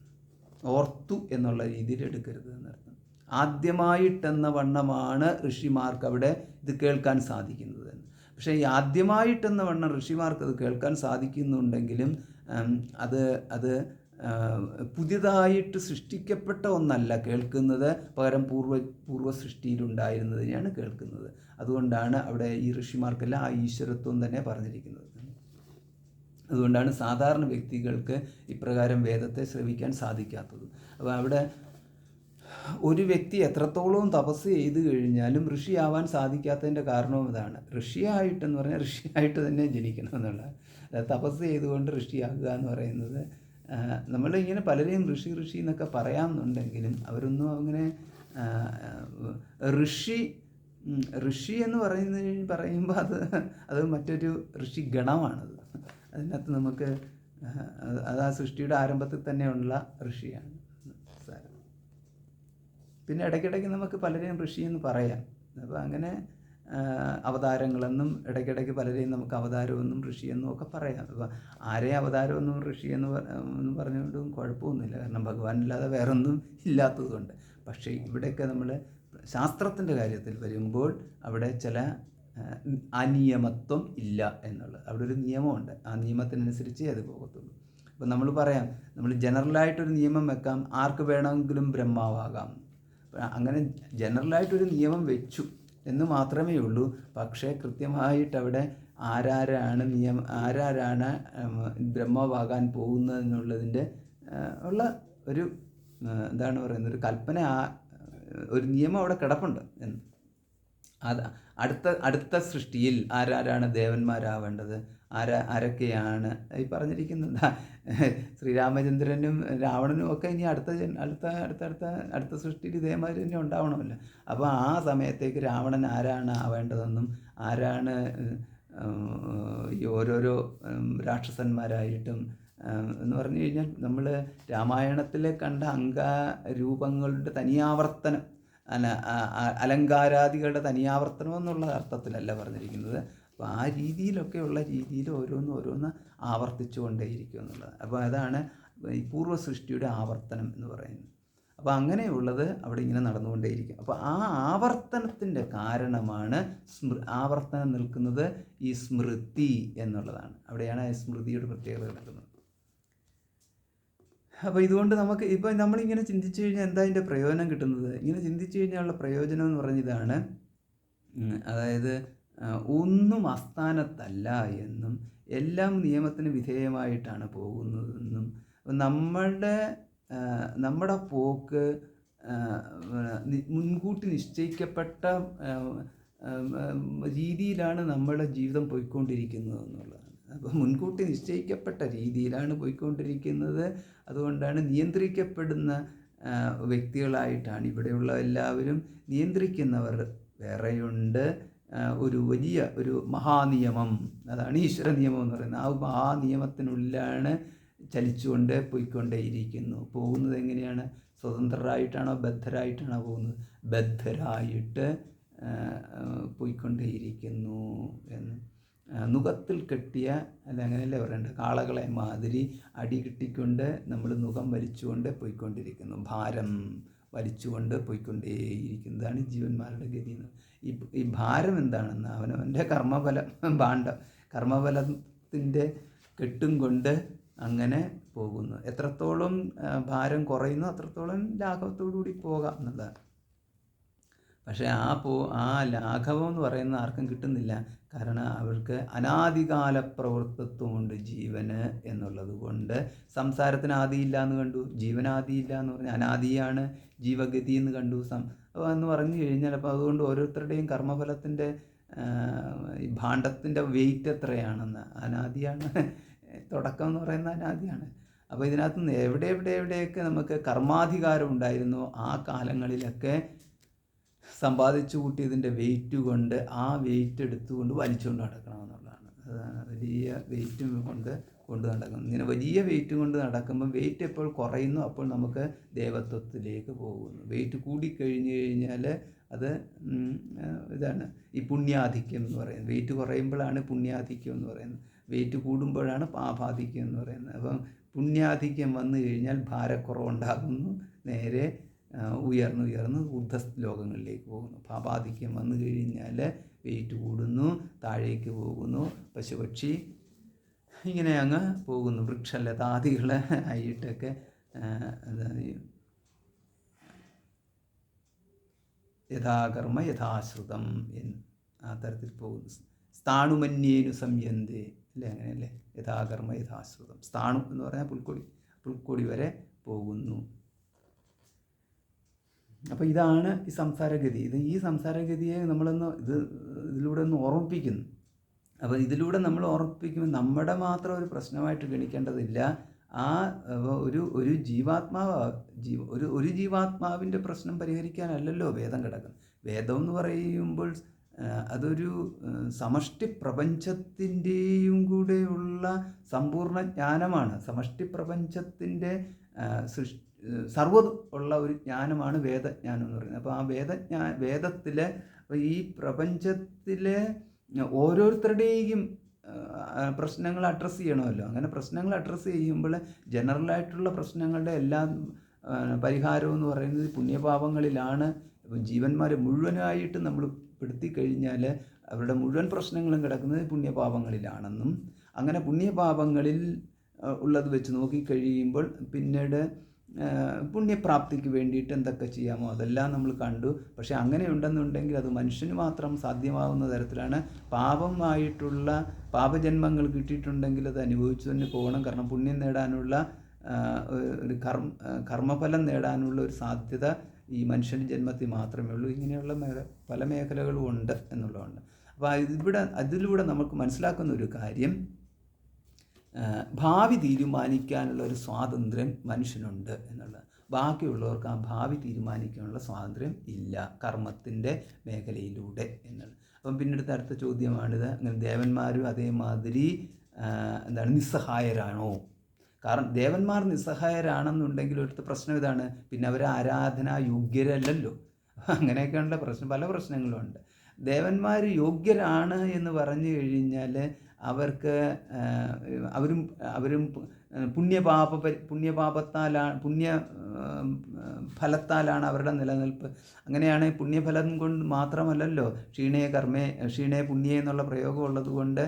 ഓർത്തു എന്നുള്ള രീതിയിൽ എടുക്കരുത് എന്നർത്ഥം. ആദ്യമായിട്ടെന്ന വണ്ണമാണ് ഋഷിമാർക്ക് അവിടെ ഇത് കേൾക്കാൻ സാധിക്കുന്നത്. പക്ഷേ ഈ ആദ്യമായിട്ടെന്ന വണ്ണം ഋഷിമാർക്ക് അത് കേൾക്കാൻ സാധിക്കുന്നുണ്ടെങ്കിലും അത് പുതിയതായിട്ട് സൃഷ്ടിക്കപ്പെട്ട ഒന്നല്ല കേൾക്കുന്നത്, പകരം പൂർവ്വ സൃഷ്ടിയിലുണ്ടായിരുന്നതിനെയാണ് കേൾക്കുന്നത്. അതുകൊണ്ടാണ് അവിടെ ഈ ഋഷിമാർക്കെല്ലാം ആ ഈശ്വരത്വം തന്നെ പറഞ്ഞിരിക്കുന്നത്. അതുകൊണ്ടാണ് സാധാരണ വ്യക്തികൾക്ക് ഇപ്രകാരം വേദത്തെ ശ്രവിക്കാൻ സാധിക്കാത്തത്. അപ്പോൾ അവിടെ ഒരു വ്യക്തി എത്രത്തോളം തപസ് ചെയ്ത് കഴിഞ്ഞാലും ഋഷിയാവാൻ സാധിക്കാത്തതിൻ്റെ കാരണവും ഇതാണ്. ഋഷിയായിട്ടെന്ന് പറഞ്ഞാൽ ഋഷിയായിട്ട് തന്നെ ജനിക്കണം എന്നുള്ള, തപസ് ചെയ്തുകൊണ്ട് ഋഷിയാകുക എന്ന് പറയുന്നത് നമ്മളിങ്ങനെ പലരെയും ഋഷി എന്നൊക്കെ പറയാമെന്നുണ്ടെങ്കിലും അവരൊന്നും അങ്ങനെ ഋഷി എന്ന് പറയുമ്പോൾ അത് മറ്റൊരു ഋഷി ഗണമാണത്. അതിനകത്ത് നമുക്ക് അത് ആ സൃഷ്ടിയുടെ ആരംഭത്തിൽ തന്നെയുള്ള ഋഷിയാണ്. പിന്നെ ഇടയ്ക്കിടയ്ക്ക് നമുക്ക് പലരെയും ഋഷി എന്ന് പറയാം. അപ്പോൾ അങ്ങനെ അവതാരങ്ങളെന്നും ഇടയ്ക്കിടയ്ക്ക് പലരെയും നമുക്ക് അവതാരമെന്നും ഋഷിയെന്നും ഒക്കെ പറയാം. അപ്പോൾ ആരെയും അവതാരമെന്നും ഋഷിയെന്ന് പറഞ്ഞുകൊണ്ടും കുഴപ്പമൊന്നുമില്ല, കാരണം ഭഗവാനില്ലാതെ വേറൊന്നും ഇല്ലാത്തതുകൊണ്ട്. പക്ഷേ ഇവിടെയൊക്കെ നമ്മൾ ശാസ്ത്രത്തിൻ്റെ കാര്യത്തിൽ വരുമ്പോൾ അവിടെ ചില അനിയമത്വം ഇല്ല എന്നുള്ളത്. അവിടെ ഒരു നിയമമുണ്ട്, ആ നിയമത്തിനനുസരിച്ചേ അത് പോകത്തുള്ളൂ. അപ്പോൾ നമ്മൾ പറയാം, നമ്മൾ ജനറലായിട്ടൊരു നിയമം വെക്കാം, ആർക്ക് വേണമെങ്കിലും ബ്രഹ്മാവാകാം. അങ്ങനെ ജനറലായിട്ടൊരു നിയമം വെച്ചു എന്ന് മാത്രമേ ഉള്ളൂ. പക്ഷേ കൃത്യമായിട്ട് അവിടെ ആരാരാണ് ബ്രഹ്മാവാകാൻ പോകുന്നതെന്നുള്ളതിൻ്റെ ഉള്ള ഒരു എന്താണ് പറയുന്നത്, ഒരു കൽപ്പന, ഒരു നിയമം അവിടെ കിടപ്പുണ്ട് എന്ന്. അടുത്ത സൃഷ്ടിയിൽ ആരാരാണ് ദേവന്മാരാവേണ്ടത്, ആരൊക്കെയാണ് ഈ പറഞ്ഞിരിക്കുന്നത്. ശ്രീരാമചന്ദ്രനും രാവണനും ഒക്കെ ഇനി അടുത്ത സൃഷ്ടിയിൽ ഇതേമാതിരി തന്നെ ഉണ്ടാവണമല്ലോ. അപ്പോൾ ആ സമയത്തേക്ക് രാവണൻ ആരാണ് ആവേണ്ടതെന്നും ആരാണ് ഈ ഓരോരോ രാക്ഷസന്മാരായിട്ടും എന്ന് പറഞ്ഞു കഴിഞ്ഞാൽ നമ്മൾ രാമായണത്തിൽ കണ്ട അംഗരൂപങ്ങളുടെ തനിയാവർത്തനം, അലങ്കാരാദികളുടെ തനിയാവർത്തനം എന്നുള്ള അർത്ഥത്തിലല്ല പറഞ്ഞിരിക്കുന്നത്. അപ്പോൾ ആ രീതിയിലൊക്കെയുള്ള രീതിയിൽ ഓരോന്ന് ആവർത്തിച്ചു കൊണ്ടേയിരിക്കും എന്നുള്ളത്. അപ്പോൾ അതാണ് ഈ പൂർവ്വ സൃഷ്ടിയുടെ ആവർത്തനം എന്ന് പറയുന്നത്. അപ്പോൾ അങ്ങനെയുള്ളത് അവിടെ ഇങ്ങനെ നടന്നുകൊണ്ടേയിരിക്കും. അപ്പോൾ ആ ആവർത്തനത്തിൻ്റെ കാരണമാണ് ആവർത്തനം നിൽക്കുന്നത് ഈ സ്മൃതി എന്നുള്ളതാണ്. അവിടെയാണ് സ്മൃതിയുടെ പ്രത്യേകത കിടക്കുന്നത്. അപ്പോൾ ഇതുകൊണ്ട് നമുക്ക് ഇപ്പോൾ നമ്മളിങ്ങനെ ചിന്തിച്ചു കഴിഞ്ഞാൽ എന്താ അതിൻ്റെ പ്രയോജനം കിട്ടുന്നത്? ഇങ്ങനെ ചിന്തിച്ചു കഴിഞ്ഞാലുള്ള പ്രയോജനം എന്ന് പറഞ്ഞതാണ്, അതായത് ഒന്നും അസ്ഥാനത്തല്ല എന്നും എല്ലാം നിയമത്തിന് വിധേയമായിട്ടാണ് പോകുന്നതെന്നും നമ്മുടെ പോക്ക് മുൻകൂട്ടി നിശ്ചയിക്കപ്പെട്ട രീതിയിലാണ് നമ്മുടെ ജീവിതം പോയിക്കൊണ്ടിരിക്കുന്നത് എന്നുള്ളതാണ്. അപ്പോൾ മുൻകൂട്ടി നിശ്ചയിക്കപ്പെട്ട രീതിയിലാണ് പോയിക്കൊണ്ടിരിക്കുന്നത്. അതുകൊണ്ടാണ് നിയന്ത്രിക്കപ്പെടുന്ന വ്യക്തികളായിട്ടാണ് ഇവിടെയുള്ള എല്ലാവരും. നിയന്ത്രിക്കുന്നവർ വേറെയുണ്ട്. ഒരു മഹാനിയമം, അതാണ് ഈശ്വര നിയമം എന്ന് പറയുന്നത്. ആ മഹാനിയമത്തിനുള്ളിലാണ് ചലിച്ചുകൊണ്ട് പോയിക്കൊണ്ടേയിരിക്കുന്നു. പോകുന്നത് എങ്ങനെയാണ്? സ്വതന്ത്രരായിട്ടാണോ ബദ്ധരായിട്ടാണോ പോകുന്നത്? ബദ്ധരായിട്ട് പോയിക്കൊണ്ടേയിരിക്കുന്നു എന്ന്. നുഖത്തിൽ കെട്ടിയ അങ്ങനെയല്ലേ പറയേണ്ടത്, കാളകളെ മാതിരി അടി കിട്ടിക്കൊണ്ട് നമ്മൾ നുഖം വലിച്ചുകൊണ്ട് പോയിക്കൊണ്ടിരിക്കുന്നു. ഭാരം വലിച്ചുകൊണ്ട് പോയിക്കൊണ്ടേയിരിക്കുന്നതാണ് ജീവന്മാരുടെ ഗതി. ഈ ഭാരം എന്താണെന്ന് അവനവൻ്റെ കർമ്മഫലത്തിൻ്റെ കെട്ടും കൊണ്ട് അങ്ങനെ പോകുന്നു. എത്രത്തോളം ഭാരം കുറയുന്നു അത്രത്തോളം ലാഘവത്തോടു കൂടി പോകാം എന്നുള്ളതാണ്. പക്ഷേ ആ ലാഘവം എന്ന് പറയുന്നത് ആർക്കും കിട്ടുന്നില്ല. കാരണം അവർക്ക് അനാദികാല പ്രവൃത്തിത്വമുണ്ട് ജീവന് എന്നുള്ളത് കൊണ്ട്. സംസാരത്തിന് ആദിയില്ല എന്ന് കണ്ടു, ജീവനാദിയില്ല എന്ന് പറഞ്ഞാൽ അനാദിയാണ് ജീവഗതി എന്ന് കണ്ടു എന്ന് പറഞ്ഞു കഴിഞ്ഞാൽ, അപ്പോൾ അതുകൊണ്ട് ഓരോരുത്തരുടെയും കർമ്മഫലത്തിൻ്റെ ഈ ഭാണ്ഡത്തിൻ്റെ വെയിറ്റ് എത്രയാണെന്ന്, അനാദിയാണ്. തുടക്കം എന്ന് പറയുന്നത് അനാദിയാണ്. അപ്പോൾ ഇതിനകത്ത് നിന്ന് എവിടെയൊക്കെ നമുക്ക് കർമാധികാരം ഉണ്ടായിരുന്നോ ആ കാലങ്ങളിലൊക്കെ സമ്പാദിച്ചു കൂട്ടിയതിൻ്റെ വെയിറ്റ് കൊണ്ട് ആ വെയിറ്റ് എടുത്തുകൊണ്ട് വലിച്ചുകൊണ്ട് നടക്കണമെന്നുള്ളതാണ്. വലിയ വെയിറ്റും കൊണ്ട് നടക്കണം. ഇങ്ങനെ വലിയ വെയിറ്റും കൊണ്ട് നടക്കുമ്പോൾ വെയിറ്റ് എപ്പോൾ കുറയുന്നു അപ്പോൾ നമുക്ക് ദേവത്വത്തിലേക്ക് പോകുന്നു. വെയിറ്റ് കൂടിക്കഴിഞ്ഞു കഴിഞ്ഞാൽ അത് ഇതാണ് ഈ പുണ്യാധിക്യം എന്ന് പറയുന്നത്. വെയിറ്റ് കുറയുമ്പോഴാണ് പുണ്യാധിക്യം എന്ന് പറയുന്നത്, വെയിറ്റ് കൂടുമ്പോഴാണ് പാപാധിക്യം എന്ന് പറയുന്നത്. അപ്പം പുണ്യാധിക്യം വന്നു കഴിഞ്ഞാൽ ഭാരക്കുറവുണ്ടാകുന്നു, നേരെ ഉയർന്ന് ഊർധ്വലോകങ്ങളിലേക്ക് പോകുന്നു. പാപാധിക്യം വന്നു കഴിഞ്ഞാൽ വെയിറ്റ് കൂടുന്നു, താഴേക്ക് പോകുന്നു, പശുപക്ഷി ഇങ്ങനെ അങ്ങ് പോകുന്നു. വൃക്ഷലതാദികൾ ആയിട്ടൊക്കെ യഥാകർമ്മ യഥാശ്രുതം എന്ന് ആ തരത്തിൽ പോകുന്നു. സ്ഥാണുമന്യേനു സംയന്തേ അല്ലേ, അങ്ങനെയല്ലേ, യഥാകർമ്മ യഥാശ്രുതം. സ്ഥാണു എന്ന് പറഞ്ഞാൽ പുൽക്കൊടി വരെ പോകുന്നു. അപ്പോൾ ഇതാണ് ഈ സംസാരഗതി. ഈ സംസാരഗതിയെ ഇതിലൂടെ ഒന്ന് ഓർമ്മിപ്പിക്കുന്നു. അപ്പോൾ ഇതിലൂടെ നമ്മൾ ഓർമ്മിപ്പിക്കുമ്പോൾ നമ്മുടെ മാത്രം ഒരു പ്രശ്നമായിട്ട് ഗണിക്കേണ്ടതില്ല. ഒരു ജീവാത്മാവിൻ്റെ പ്രശ്നം പരിഹരിക്കാനല്ലല്ലോ വേദം കിടക്കുന്നത്. വേദം എന്ന് പറയുമ്പോൾ അതൊരു സമഷ്ടി പ്രപഞ്ചത്തിൻ്റെയും കൂടെയുള്ള സമ്പൂർണ്ണ ജ്ഞാനമാണ്. സമഷ്ടി പ്രപഞ്ചത്തിൻ്റെ സർവ്വതും ഉള്ള ഒരു ജ്ഞാനമാണ് വേദജ്ഞാനം എന്ന് പറയുന്നത്. അപ്പോൾ ആ വേദത്തിലെ ഈ പ്രപഞ്ചത്തിലെ ഓരോരുത്തരുടെയും പ്രശ്നങ്ങൾ അഡ്രസ്സ് ചെയ്യണമല്ലോ. അങ്ങനെ പ്രശ്നങ്ങൾ അഡ്രസ്സ് ചെയ്യുമ്പോൾ ജനറലായിട്ടുള്ള പ്രശ്നങ്ങളുടെ എല്ലാം പരിഹാരം എന്ന് പറയുന്നത് പുണ്യപാപങ്ങളിലാണ്. ഇപ്പം ജീവന്മാരെ മുഴുവനായിട്ട് നമ്മൾ പെടുത്തി കഴിഞ്ഞാൽ അവരുടെ മുഴുവൻ പ്രശ്നങ്ങളും കിടക്കുന്നത് പുണ്യപാപങ്ങളിലാണെന്നും, അങ്ങനെ പുണ്യപാപങ്ങളിൽ ഉള്ളത് വെച്ച് നോക്കിക്കഴിയുമ്പോൾ പിന്നീട് പുണ്യപ്രാപ്തിക്ക് വേണ്ടിയിട്ട് എന്തൊക്കെ ചെയ്യാമോ അതെല്ലാം നമ്മൾ കണ്ടു. പക്ഷേ അങ്ങനെ ഉണ്ടെന്നുണ്ടെങ്കിൽ അത് മനുഷ്യന് മാത്രം സാധ്യമാകുന്ന തരത്തിലാണ്. പാപമായിട്ടുള്ള പാപജന്മങ്ങൾ കിട്ടിയിട്ടുണ്ടെങ്കിൽ അത് അനുഭവിച്ചു തന്നെ പോകണം. കാരണം പുണ്യം നേടാനുള്ള ഒരു കർമ്മഫലം നേടാനുള്ള ഒരു സാധ്യത ഈ മനുഷ്യന് ജന്മത്തിൽ മാത്രമേ ഉള്ളൂ. ഇങ്ങനെയുള്ള പല മേഖലകളും ഉണ്ട് എന്നുള്ളതുകൊണ്ട്. അപ്പോൾ അതിലൂടെ നമുക്ക് മനസ്സിലാക്കുന്ന ഒരു കാര്യം, ഭാവി തീരുമാനിക്കാനുള്ള ഒരു സ്വാതന്ത്ര്യം മനുഷ്യനുണ്ട് എന്നുള്ളത്. ബാക്കിയുള്ളവർക്ക് ആ ഭാവി തീരുമാനിക്കാനുള്ള സ്വാതന്ത്ര്യം ഇല്ല കർമ്മത്തിൻ്റെ മേഖലയിലൂടെ എന്നുള്ളത്. അപ്പം പിന്നീട് അടുത്ത ചോദ്യമാണിത്. അങ്ങനെ ദേവന്മാരും അതേമാതിരി നിസ്സഹായരാണോ? കാരണം ദേവന്മാർ നിസ്സഹായരാണെന്നുണ്ടെങ്കിൽ ഒരു പ്രശ്നം ഇതാണ്, പിന്നെ അവർ ആരാധനാ യോഗ്യരല്ലല്ലോ. അങ്ങനെയൊക്കെയുള്ള പല പ്രശ്നങ്ങളുമുണ്ട്. ദേവന്മാർ യോഗ്യരാണ് എന്ന് പറഞ്ഞു കഴിഞ്ഞാൽ അവർക്ക് അവരും ഫലത്താലാണ് അവരുടെ നിലനിൽപ്പ്. അങ്ങനെയാണ് പുണ്യഫലം കൊണ്ട് മാത്രമല്ലല്ലോ ക്ഷീണേ പുണ്യേ എന്നുള്ള പ്രയോഗം ഉള്ളത് കൊണ്ട്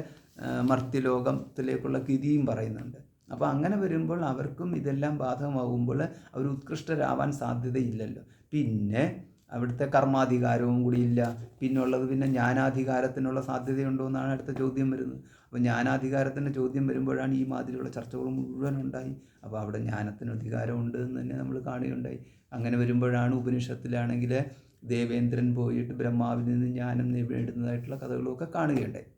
മർത്യലോകത്തിലേക്കുള്ള ഗതിയും പറയുന്നുണ്ട്. അപ്പോൾ അങ്ങനെ വരുമ്പോൾ അവർക്കും ഇതെല്ലാം ബാധകമാകുമ്പോൾ അവർ ഉത്കൃഷ്ടരാവാൻ സാധ്യതയില്ലല്ലോ. പിന്നെ അവിടുത്തെ കർമാധികാരവും കൂടി ഇല്ല. പിന്നുള്ളത് പിന്നെ ജ്ഞാനാധികാരത്തിനുള്ള സാധ്യതയുണ്ടോ എന്നാണ് അടുത്ത ചോദ്യം വരുന്നത്. അപ്പോൾ ജ്ഞാനാധികാരത്തിൻ്റെ ചോദ്യം വരുമ്പോഴാണ് ഈ മാതിരിയുള്ള ചർച്ചകൾ മുഴുവൻ ഉണ്ടായി. അപ്പോൾ അവിടെ ജ്ഞാനത്തിന് അധികാരമുണ്ട് എന്ന് തന്നെ നമ്മൾ കാണുകയുണ്ടായി. അങ്ങനെ വരുമ്പോഴാണ് ഉപനിഷത്തിലാണെങ്കിൽ ദേവേന്ദ്രൻ പോയിട്ട് ബ്രഹ്മാവിൽ നിന്ന് ജ്ഞാനം നേടുന്നതായിട്ടുള്ള കഥകളുമൊക്കെ കാണുകയുണ്ടായി.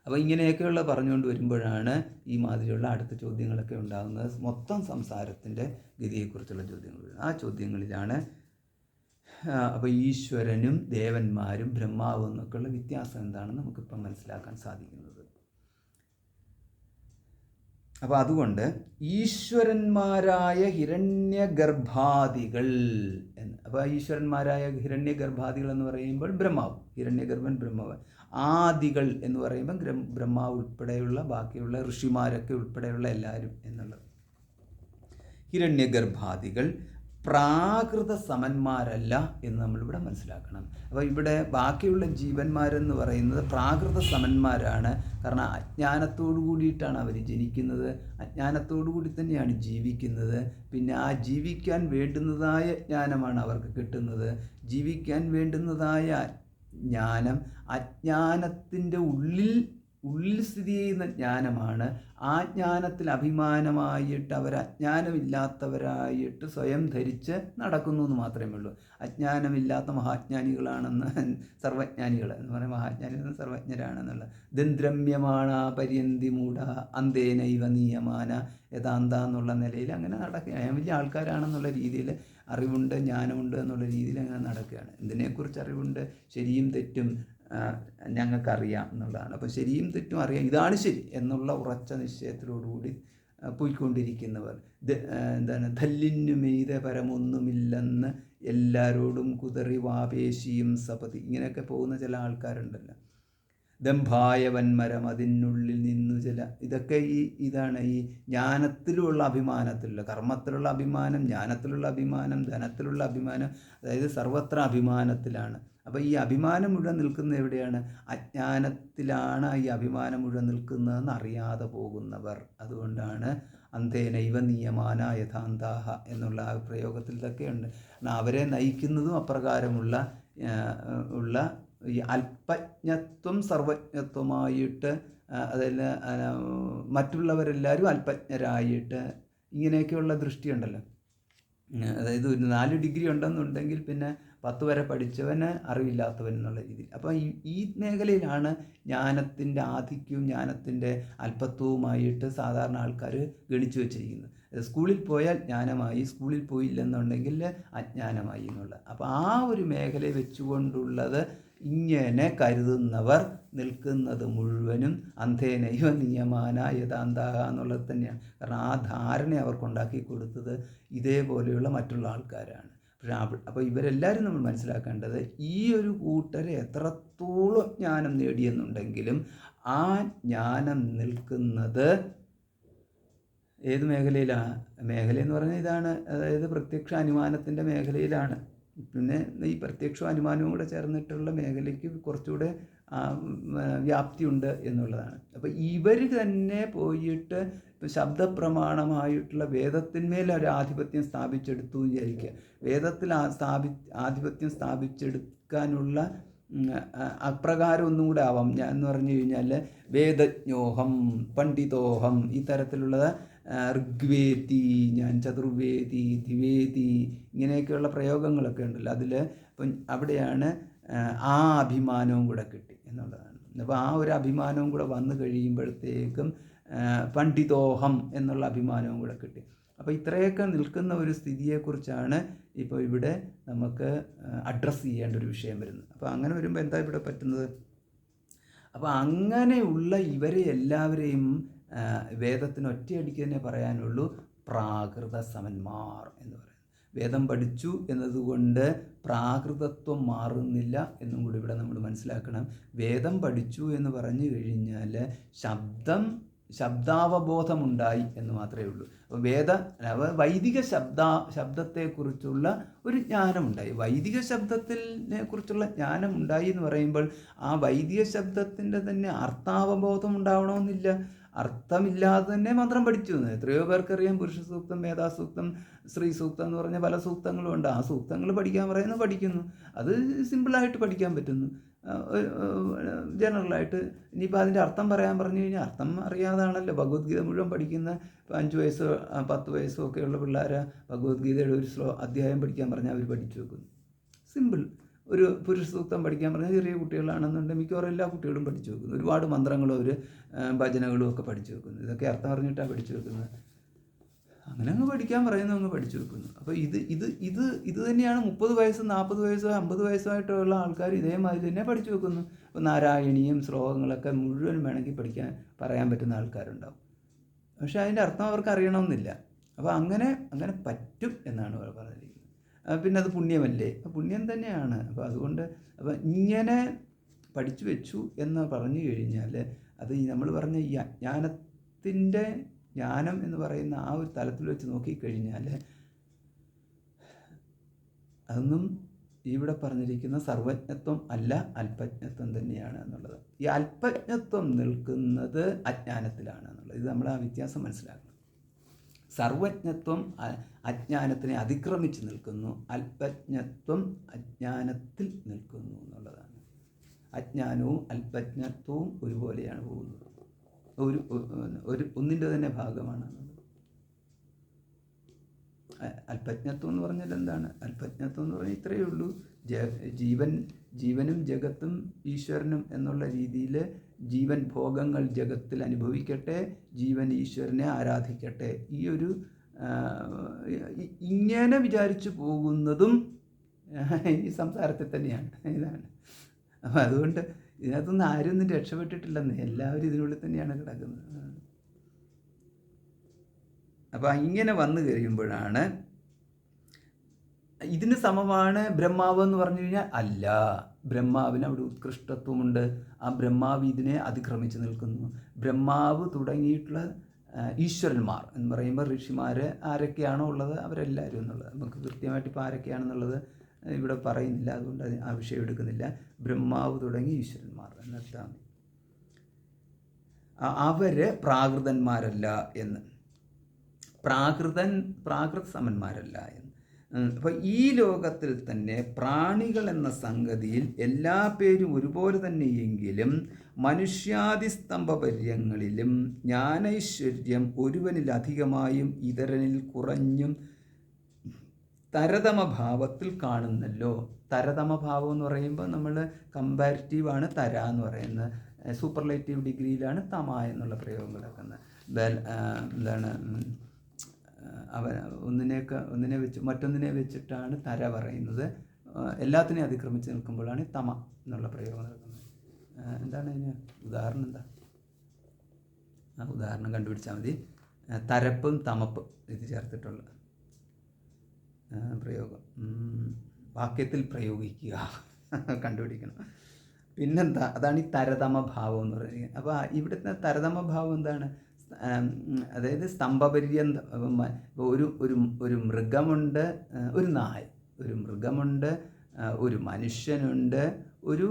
അപ്പോൾ ഇങ്ങനെയൊക്കെയുള്ള പറഞ്ഞുകൊണ്ട് വരുമ്പോഴാണ് ഈ മാതിരിയുള്ള അടുത്ത ചോദ്യങ്ങളൊക്കെ ഉണ്ടാകുന്നത്. മൊത്തം സംസാരത്തിൻ്റെ ഗതിയെക്കുറിച്ചുള്ള ചോദ്യങ്ങൾ. ആ ചോദ്യങ്ങളിലാണ് അപ്പോൾ ഈശ്വരനും ദേവന്മാരും ബ്രഹ്മാവും എന്നൊക്കെയുള്ള വ്യത്യാസം എന്താണെന്ന് നമുക്കിപ്പം മനസ്സിലാക്കാൻ സാധിക്കുന്നത്. അപ്പോൾ അതുകൊണ്ട് ഈശ്വരന്മാരായ ഹിരണ്യഗർഭാദികൾ എന്ന്, അപ്പോൾ ഈശ്വരന്മാരായ ഹിരണ്യഗർഭാദികൾ എന്ന് പറയുമ്പോൾ ബ്രഹ്മാവ്, ഹിരണ്യഗർഭൻ ബ്രഹ്മാവ്. ആദികൾ എന്ന് പറയുമ്പോൾ ബ്രഹ്മാവ് ഉൾപ്പെടെയുള്ള ബാക്കിയുള്ള ഋഷിമാരൊക്കെ ഉൾപ്പെടെയുള്ള എല്ലാവരും എന്നുള്ളത്. ഹിരണ്യഗർഭാദികൾ പ്രാകൃത സമന്മാരല്ല എന്ന് നമ്മളിവിടെ മനസ്സിലാക്കണം. അപ്പോൾ ഇവിടെ ബാക്കിയുള്ള ജീവന്മാരെന്ന് പറയുന്നത് പ്രാകൃത സമന്മാരാണ്. കാരണം അജ്ഞാനത്തോടു കൂടിയിട്ടാണ് അവർ ജനിക്കുന്നത്, അജ്ഞാനത്തോടു കൂടി തന്നെയാണ് ജീവിക്കുന്നത്. പിന്നെ ആ ജീവിക്കാൻ വേണ്ടുന്നതായ ജ്ഞാനമാണ് അവർക്ക് കിട്ടുന്നത്. ജീവിക്കാൻ വേണ്ടുന്നതായ ജ്ഞാനം അജ്ഞാനത്തിൻ്റെ ഉള്ളിൽ സ്ഥിതി ചെയ്യുന്ന ജ്ഞാനമാണ്. ആ ജ്ഞാനത്തിൽ അഭിമാനമായിട്ട് അവർ അജ്ഞാനമില്ലാത്തവരായിട്ട് സ്വയം ധരിച്ച് നടക്കുന്നു എന്ന് മാത്രമേ ഉള്ളൂ. അജ്ഞാനമില്ലാത്ത മഹാജ്ഞാനികളാണെന്ന്, സർവജ്ഞാനികൾ എന്ന് പറയുമ്പോൾ മഹാജ്ഞാനികൾ സർവജ്ഞരാണെന്നുള്ള ദന്ദ്രമ്യമാണ പര്യന്തി മൂഢ അന്തേനൈവ നിയമാന യഥാന്ത എന്നുള്ള നിലയിൽ അങ്ങനെ നടക്കുകയാണ്. വലിയ ആൾക്കാരാണെന്നുള്ള രീതിയിൽ അറിവുണ്ട്, ജ്ഞാനമുണ്ട് എന്നുള്ള രീതിയിൽ അങ്ങനെ നടക്കുകയാണ്. എന്തിനെക്കുറിച്ച് അറിവുണ്ട്? ശരിയും തെറ്റും ഞങ്ങൾക്കറിയാം എന്നുള്ളതാണ്. അപ്പോൾ ശരിയും തെറ്റും അറിയാം, ഇതാണ് ശരി എന്നുള്ള ഉറച്ച നിശ്ചയത്തിലോടുകൂടി പോയിക്കൊണ്ടിരിക്കുന്നവർ. ധല്ലിന്നു മെയ്ത പരമൊന്നുമില്ലെന്ന് എല്ലാവരോടും കുതറി വാപേശിയും സപതി, ഇങ്ങനെയൊക്കെ പോകുന്ന ചില ആൾക്കാരുണ്ടല്ലോ. ദംഭായ വന്മരം അതിനുള്ളിൽ നിന്നു ഇതൊക്കെ ഇതാണ് ഈ ജ്ഞാനത്തിലുള്ള അഭിമാനത്തിലുള്ള, കർമ്മത്തിലുള്ള അഭിമാനം, ജ്ഞാനത്തിലുള്ള അഭിമാനം, ധനത്തിലുള്ള അഭിമാനം, അതായത് സർവത്ര അഭിമാനത്തിലാണ്. അപ്പോൾ ഈ അഭിമാനം മുഴുവൻ നിൽക്കുന്നത് എവിടെയാണ്? അജ്ഞാനത്തിലാണ് ഈ അഭിമാനം മുഴുവൻ നിൽക്കുന്നതെന്ന് അറിയാതെ പോകുന്നവർ. അതുകൊണ്ടാണ് അന്തേനൈവ നിയമാന യഥാന്താഹ എന്നുള്ള ആ പ്രയോഗത്തിൽ ഇതൊക്കെയുണ്ട്. അവരെ നയിക്കുന്നതും അപ്രകാരമുള്ള ഈ അല്പജ്ഞത്വം സർവജ്ഞത്വമായിട്ട്, അതിൽ മറ്റുള്ളവരെല്ലാവരും അല്പജ്ഞരായിട്ട് ഇങ്ങനെയൊക്കെയുള്ള ദൃഷ്ടിയുണ്ടല്ലോ. അതായത് ഒരു 4 ഡിഗ്രി ഉണ്ടെന്നുണ്ടെങ്കിൽ പിന്നെ 10 വരെ പഠിച്ചവന് അറിവില്ലാത്തവൻ എന്നുള്ള രീതിയിൽ. അപ്പോൾ ഈ മേഖലയിലാണ് ജ്ഞാനത്തിൻ്റെ ആധിക്യവും ജ്ഞാനത്തിൻ്റെ അല്പത്വവുമായിട്ട് സാധാരണ ആൾക്കാർ ഗണിച്ചു വച്ചിരിക്കുന്നത്. സ്കൂളിൽ പോയാൽ ജ്ഞാനമായി, സ്കൂളിൽ പോയില്ലെന്നുണ്ടെങ്കിൽ അജ്ഞാനമായി എന്നുള്ളത്. അപ്പോൾ ആ ഒരു മേഖലയെ വെച്ചുകൊണ്ടുള്ളത് ഇങ്ങനെ കരുതുന്നവർ നിൽക്കുന്നത് മുഴുവനും അന്ധേനൈവ നിയമാന യഥാന്താഹ എന്നുള്ളത് തന്നെയാണ്. കാരണം ആ ധാരണ അവർക്കുണ്ടാക്കി കൊടുത്തത് ഇതേപോലെയുള്ള മറ്റുള്ള ആൾക്കാരാണ്. പക്ഷേ അപ്പോൾ ഇവരെല്ലാവരും നമ്മൾ മനസ്സിലാക്കേണ്ടത് ഈ ഒരു കൂട്ടരെ എത്രത്തോളം ജ്ഞാനം നേടിയെന്നുണ്ടെങ്കിലും ആ ജ്ഞാനം നിൽക്കുന്നത് ഏത് മേഖലയിലാണ്? മേഖലയെന്ന് പറഞ്ഞാൽ ഇതാണ്, അതായത് പ്രത്യക്ഷ അനുമാനത്തിൻ്റെ മേഖലയിലാണ്. പിന്നെ ഈ പ്രത്യക്ഷവും അനുമാനവും കൂടെ ചേർന്നിട്ടുള്ള മേഖലയ്ക്ക് കുറച്ചുകൂടെ വ്യാപ്തിയുണ്ട് എന്നുള്ളതാണ്. അപ്പോൾ ഇവർ തന്നെ പോയിട്ട് ഇപ്പോൾ ശബ്ദപ്രമാണമായിട്ടുള്ള വേദത്തിന്മേൽ ഒരു ആധിപത്യം സ്ഥാപിച്ചെടുത്തു വിചാരിക്കുക. വേദത്തിൽ ആധിപത്യം സ്ഥാപിച്ചെടുക്കാനുള്ള അപ്രകാരം ഒന്നും കൂടെ ആവാം. ഞാൻ എന്ന് പറഞ്ഞു കഴിഞ്ഞാൽ വേദജ്ഞോഹം പണ്ഡിതോഹം ഈ തരത്തിലുള്ളത്, ഋഗ്വേദി, ഞാൻ ചതുർവേദി, ദ്വിവേദി, ഇങ്ങനെയൊക്കെയുള്ള പ്രയോഗങ്ങളൊക്കെ ഉണ്ടല്ലോ. അതിൽ ഇപ്പം അവിടെയാണ് ആ അഭിമാനവും കൂടെ കിട്ടി എന്നുള്ളതാണ്. അപ്പോൾ ആ ഒരു അഭിമാനവും കൂടെ വന്നു കഴിയുമ്പോഴത്തേക്കും പണ്ഡിതോഹം എന്നുള്ള അഭിമാനവും കൂടെ കിട്ടി. അപ്പോൾ ഇത്രയൊക്കെ നിൽക്കുന്ന ഒരു സ്ഥിതിയെക്കുറിച്ചാണ് ഇപ്പോൾ ഇവിടെ നമുക്ക് അഡ്രസ്സ് ചെയ്യേണ്ട ഒരു വിഷയം വരുന്നത്. അപ്പോൾ അങ്ങനെ വരുമ്പോൾ എന്താ ഇവിടെ പറ്റുന്നത്? അപ്പോൾ അങ്ങനെയുള്ള ഇവരെ എല്ലാവരെയും വേദത്തിന് ഒറ്റയടിക്ക് തന്നെ പറയാനുള്ളൂ പ്രാകൃത സമന്മാർ എന്ന് പറയുന്നത്. വേദം പഠിച്ചു എന്നതുകൊണ്ട് പ്രാകൃതത്വം മാറുന്നില്ല എന്നും കൂടി ഇവിടെ നമ്മൾ മനസ്സിലാക്കണം. വേദം പഠിച്ചു എന്ന് പറഞ്ഞു കഴിഞ്ഞാൽ ശബ്ദാവബോധമുണ്ടായി എന്ന് മാത്രമേ ഉള്ളൂ. അപ്പോൾ വൈദിക ശബ്ദത്തെക്കുറിച്ചുള്ള ഒരു ജ്ഞാനമുണ്ടായി. വൈദിക ശബ്ദത്തിനെ കുറിച്ചുള്ള ജ്ഞാനം ഉണ്ടായി എന്ന് പറയുമ്പോൾ ആ വൈദിക ശബ്ദത്തിൻ്റെ തന്നെ അർത്ഥാവബോധം ഉണ്ടാവണമെന്നില്ല. അർത്ഥമില്ലാതെ തന്നെ മന്ത്രം പഠിച്ചു എന്ന് എത്രയോ പേർക്കറിയാം. പുരുഷ സൂക്തം, മേധാസൂക്തം, സ്ത്രീ സൂക്തം എന്ന് പറഞ്ഞ പല സൂക്തങ്ങളും ഉണ്ട്. ആ സൂക്തങ്ങൾ പഠിക്കാൻ പറയുന്നത് പഠിക്കുന്നു. അത് സിമ്പിളായിട്ട് പഠിക്കാൻ പറ്റുന്നു. ജനറലായിട്ട് ഇനിയിപ്പോൾ അതിൻ്റെ അർത്ഥം പറയാൻ പറഞ്ഞു കഴിഞ്ഞാൽ അർത്ഥം അറിയാതാണല്ലോ ഭഗവത്ഗീത മുഴുവൻ പഠിക്കുന്ന. ഇപ്പോൾ 5 വയസ്സോ 10 വയസ്സോ ഒക്കെയുള്ള പിള്ളേരെ ഭഗവത്ഗീതയുടെ ഒരു അധ്യായം പഠിക്കാൻ പറഞ്ഞാൽ അവർ പഠിച്ചു വെക്കുന്നു. സിമ്പിൾ. ഒരു പുരുഷ സൂക്തം പഠിക്കാൻ പറഞ്ഞാൽ ചെറിയ കുട്ടികളാണെന്നുണ്ടെങ്കിൽ മിക്കവാറും എല്ലാ കുട്ടികളും പഠിച്ചു വെക്കുന്നു. ഒരുപാട് മന്ത്രങ്ങളും അവർ ഭജനകളും ഒക്കെ പഠിച്ചു വെക്കുന്നു. ഇതൊക്കെ അർത്ഥം അറിഞ്ഞിട്ടാണ് പഠിച്ചു വെക്കുന്നത്. അങ്ങനെ അങ്ങ് പഠിക്കാൻ പറയുന്നു, അങ്ങ് പഠിച്ചു വെക്കുന്നു. അപ്പോൾ ഇത് തന്നെയാണ് 30 വയസ്സ് 40 വയസ്സോ 50 വയസ്സോ ആയിട്ടുള്ള ആൾക്കാർ ഇതേമാതിരി തന്നെ പഠിച്ചു വെക്കുന്നു. ഇപ്പോൾ നാരായണീയം ശ്ലോകങ്ങളൊക്കെ മുഴുവൻ വേണമെങ്കിൽ പറയാൻ പറ്റുന്ന ആൾക്കാരുണ്ടാവും. പക്ഷേ അതിൻ്റെ അർത്ഥം അവർക്ക് അറിയണമെന്നില്ല. അപ്പോൾ അങ്ങനെ പറ്റും എന്നാണ് പറഞ്ഞിരിക്കുന്നത്. പിന്നെ അത് പുണ്യമല്ലേ? പുണ്യം തന്നെയാണ്. അപ്പോൾ അതുകൊണ്ട് ഇങ്ങനെ പഠിച്ചു വെച്ചു എന്ന് പറഞ്ഞു കഴിഞ്ഞാൽ അത് നമ്മൾ പറഞ്ഞ ഈ അജ്ഞാനത്തിൻ്റെ ജ്ഞാനം എന്ന് പറയുന്ന ആ ഒരു തലത്തിൽ വെച്ച് നോക്കിക്കഴിഞ്ഞാൽ അതൊന്നും ഇവിടെ പറഞ്ഞിരിക്കുന്ന സർവജ്ഞത്വം അല്ല, അല്പജ്ഞത്വം തന്നെയാണ് എന്നുള്ളത്. ഈ അല്പജ്ഞത്വം നിൽക്കുന്നത് അജ്ഞാനത്തിലാണ് എന്നുള്ളത്. ഇത് നമ്മൾ ആ വ്യത്യാസം മനസ്സിലാക്കണം. സർവജ്ഞത്വം അജ്ഞാനത്തിനെ അതിക്രമിച്ച് നിൽക്കുന്നു, അല്പജ്ഞത്വം അജ്ഞാനത്തിൽ നിൽക്കുന്നു എന്നുള്ളതാണ്. അജ്ഞാനവും അല്പജ്ഞത്വവും ഒരുപോലെയാണ് പോകുന്നത്. ഒന്നിൻ്റെ തന്നെ ഭാഗമാണ്. അല്പജ്ഞത്വം എന്ന് പറഞ്ഞാൽ എന്താണ്? അല്പജ്ഞത്വം എന്ന് പറഞ്ഞാൽ ഇത്രയേ ഉള്ളൂ. ജീവനും ജഗത്തും ഈശ്വരനും എന്നുള്ള രീതിയിൽ ജീവൻ ഭോഗങ്ങൾ ജഗത്തിൽ അനുഭവിക്കട്ടെ, ജീവൻ ഈശ്വരനെ ആരാധിക്കട്ടെ. ഇങ്ങനെ വിചാരിച്ചു പോകുന്നതും ഈ സംസാരത്തിൽ തന്നെയാണ്. ഇതാണ്. അപ്പം അതുകൊണ്ട് ഇതിനകത്തൊന്നും ആരും ഒന്നും രക്ഷപ്പെട്ടിട്ടില്ലെന്ന്, എല്ലാവരും ഇതിനുള്ളിൽ തന്നെയാണ് കിടക്കുന്നത്. അപ്പം ഇങ്ങനെ വന്നു കഴിയുമ്പോഴാണ് ഇതിന് സമമാണ് ബ്രഹ്മാവ് എന്ന് പറഞ്ഞു കഴിഞ്ഞാൽ അല്ല. ബ്രഹ്മാവിന് അവിടെ ഉത്കൃഷ്ടത്വമുണ്ട്. ആ ബ്രഹ്മാവ് ഇതിനെ അതിക്രമിച്ച് നിൽക്കുന്നു. ബ്രഹ്മാവ് തുടങ്ങിയിട്ടുള്ള ഈശ്വരന്മാർ എന്ന് പറയുമ്പോൾ ഋഷിമാർ ആരൊക്കെയാണോ ഉള്ളത് അവരെല്ലാവരും എന്നുള്ളത് നമുക്ക് കൃത്യമായിട്ട് ഇപ്പോൾ ആരൊക്കെയാണെന്നുള്ളത് ഇവിടെ പറയുന്നില്ല. അതുകൊണ്ട് ആ വിഷയം എടുക്കുന്നില്ല. ബ്രഹ്മാവ് തുടങ്ങി ഈശ്വരന്മാർ എന്നെടുത്താൽ അവർ പ്രാകൃതന്മാരല്ല എന്ന്, പ്രാകൃത സമന്മാരല്ല എന്ന്. അപ്പോൾ ഈ ലോകത്തിൽ തന്നെ പ്രാണികൾ എന്ന സംഗതിയിൽ എല്ലാ പേരും ഒരുപോലെ തന്നെയെങ്കിലും മനുഷ്യാദിസ്തംഭപര്യങ്ങളിലും ജ്ഞാനൈശ്വര്യം ഒരുവനിലധികമായും ഇതരനിൽ കുറഞ്ഞും തരതമഭാവത്തിൽ കാണുന്നല്ലോ. തരതമഭാവം എന്ന് പറയുമ്പോൾ നമ്മൾ കമ്പാരിറ്റീവാണ് തര എന്ന് പറയുന്നത്. സൂപ്പർലേറ്റീവ് ഡിഗ്രിയിലാണ് തമ എന്നുള്ള പ്രയോഗം കിടക്കുന്നത്. എന്താണ് ഒന്നിനെ വെച്ച് മറ്റൊന്നിനെ വെച്ചിട്ടാണ് തര പറയുന്നത്. എല്ലാത്തിനെയും അതിക്രമിച്ച് നിൽക്കുമ്പോഴാണ് തമ എന്നുള്ള പ്രയോഗം നടക്കുന്നത്. എന്താണ് അതിന് ഉദാഹരണം? എന്താ ആ ഉദാഹരണം കണ്ടുപിടിച്ചാൽ മതി. തരപ്പും തമപ്പും ഇത് ചേർത്തിട്ടുള്ള പ്രയോഗം വാക്യത്തിൽ പ്രയോഗിക്കുക കണ്ടുപിടിക്കണം. പിന്നെന്താ? അതാണ് ഈ തരതമ ഭാവം എന്ന് പറയുന്നത്. അപ്പോൾ ഇവിടുത്തെ തരതമ ഭാവം എന്താണ്? അതായത് സ്തംഭപര്യന്തം. ഒരു മൃഗമുണ്ട്, ഒരു നായ, ഒരു മൃഗമുണ്ട്, ഒരു മനുഷ്യനുണ്ട്, ഒരു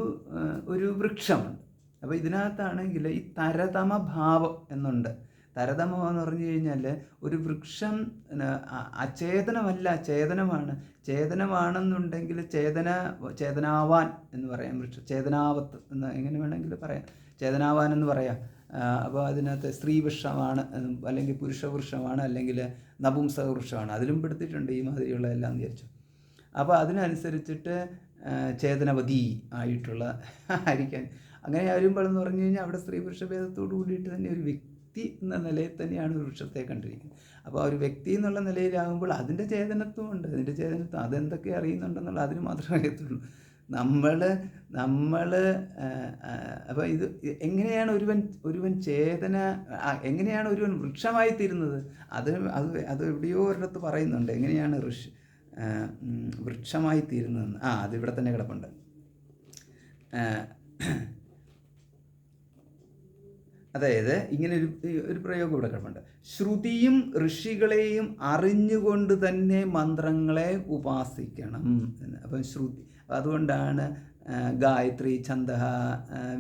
വൃക്ഷമുണ്ട്. അപ്പോൾ ഇതിനകത്താണെങ്കിൽ ഈ തരതമ ഭാവം എന്നുണ്ട്. തരതമം എന്ന് പറഞ്ഞു കഴിഞ്ഞാൽ ഒരു വൃക്ഷം അചേതനമല്ല, ചേതനമാണ്. ചേതനമാണെന്നുണ്ടെങ്കിൽ ചേതനാവാൻ എന്ന് പറയാം. വൃക്ഷം ചേതനാവത്ത് എന്ന് എങ്ങനെ വേണമെങ്കിൽ പറയാം, ചേതനാവാൻ എന്ന് പറയാം. അപ്പോൾ അതിനകത്ത് സ്ത്രീ വൃക്ഷമാണ്, അല്ലെങ്കിൽ പുരുഷ വൃക്ഷമാണ്, അല്ലെങ്കിൽ നപുംസക വൃക്ഷമാണ്. അതിലും പെടുത്തിയിട്ടുണ്ട് ഈ മാതിരിയുള്ള എല്ലാം വിചാരിച്ചു. അപ്പോൾ അതിനനുസരിച്ചിട്ട് ചേതനവതി ആയിട്ടുള്ള ആയിരിക്കാൻ. അങ്ങനെ വരുമ്പോഴെന്ന് പറഞ്ഞു കഴിഞ്ഞാൽ അവിടെ സ്ത്രീ പുരുഷ ഭേദത്തോടു കൂടിയിട്ട് തന്നെ ഒരു വ്യക്തി എന്ന നിലയിൽ തന്നെയാണ് ഒരു വൃക്ഷത്തെ കണ്ടിരിക്കുന്നത്. അപ്പോൾ ഒരു വ്യക്തി എന്നുള്ള നിലയിലാകുമ്പോൾ അതിൻ്റെ ചേതനത്വമുണ്ട്. അതിൻ്റെ ചേതനത്വം അതെന്തൊക്കെ അറിയുന്നുണ്ടെന്നുള്ള അതിന് മാത്രമേ അറിയത്തുള്ളൂ. നമ്മൾ അപ്പോൾ ഇത് എങ്ങനെയാണ് ഒരുവൻ ചേതന, എങ്ങനെയാണ് ഒരുവൻ വൃക്ഷമായി തീരുന്നത്? അത് എവിടെയോ ഒരിടത്ത് പറയുന്നുണ്ട്. എങ്ങനെയാണ് വൃക്ഷമായി തീരുന്നതെന്ന് അതിവിടെ തന്നെ കിടപ്പുണ്ട്. അതായത് ഇങ്ങനെ ഒരു പ്രയോഗം ഇവിടെ കിടപ്പുണ്ട്. ശ്രുതിയും ഋഷികളെയും അറിഞ്ഞുകൊണ്ട് തന്നെ മന്ത്രങ്ങളെ ഉപാസിക്കണം എന്ന്. അപ്പം ശ്രുതി, അതുകൊണ്ടാണ് ഗായത്രി, ഛന്ദഃ,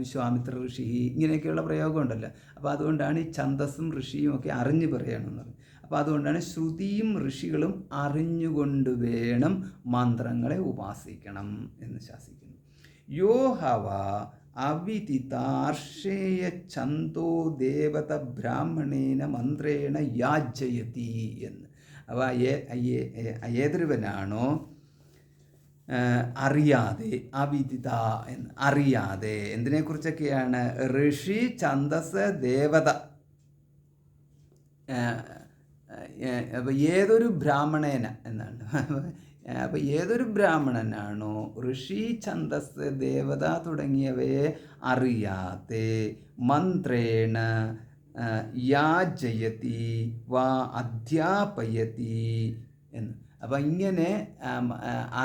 വിശ്വാമിത്ര ഋഷി, ഇങ്ങനെയൊക്കെയുള്ള പ്രയോഗം ഉണ്ടല്ലോ. അപ്പോൾ അതുകൊണ്ടാണ് ഈ ഛന്ദസ്സും ഋഷിയും ഒക്കെ അറിഞ്ഞു പറയണമെന്ന് പറയും. അപ്പോൾ അതുകൊണ്ടാണ് ശ്രുതിയും ഋഷികളും അറിഞ്ഞുകൊണ്ട് വേണം മന്ത്രങ്ങളെ ഉപാസിക്കണം എന്ന് ശാസിക്കുന്നു. യോ ഹവ അവിദിതാർഷേയ ഛന്ദോ ദേവത ബ്രാഹ്മണേന മന്ത്രേണ യാജയതി എന്ന്. അപ്പോൾ ഏതൊരുവനാണോ അറിയാതെ, അവിദിത എന്ന് അറിയാതെ, എന്തിനെക്കുറിച്ചൊക്കെയാണ്? ഋഷി, ഛന്ദസ്, ദേവത. അപ്പോൾ ഏതൊരു ബ്രാഹ്മണേന എന്നാണ്. അപ്പോൾ ഏതൊരു ബ്രാഹ്മണനാണോ ഋഷി, ഛന്ദസ്, ദേവത തുടങ്ങിയവയെ അറിയാതെ മന്ത്രേണ യാജയതി വാ അധ്യാപയതി എന്ന്. അപ്പം ഇങ്ങനെ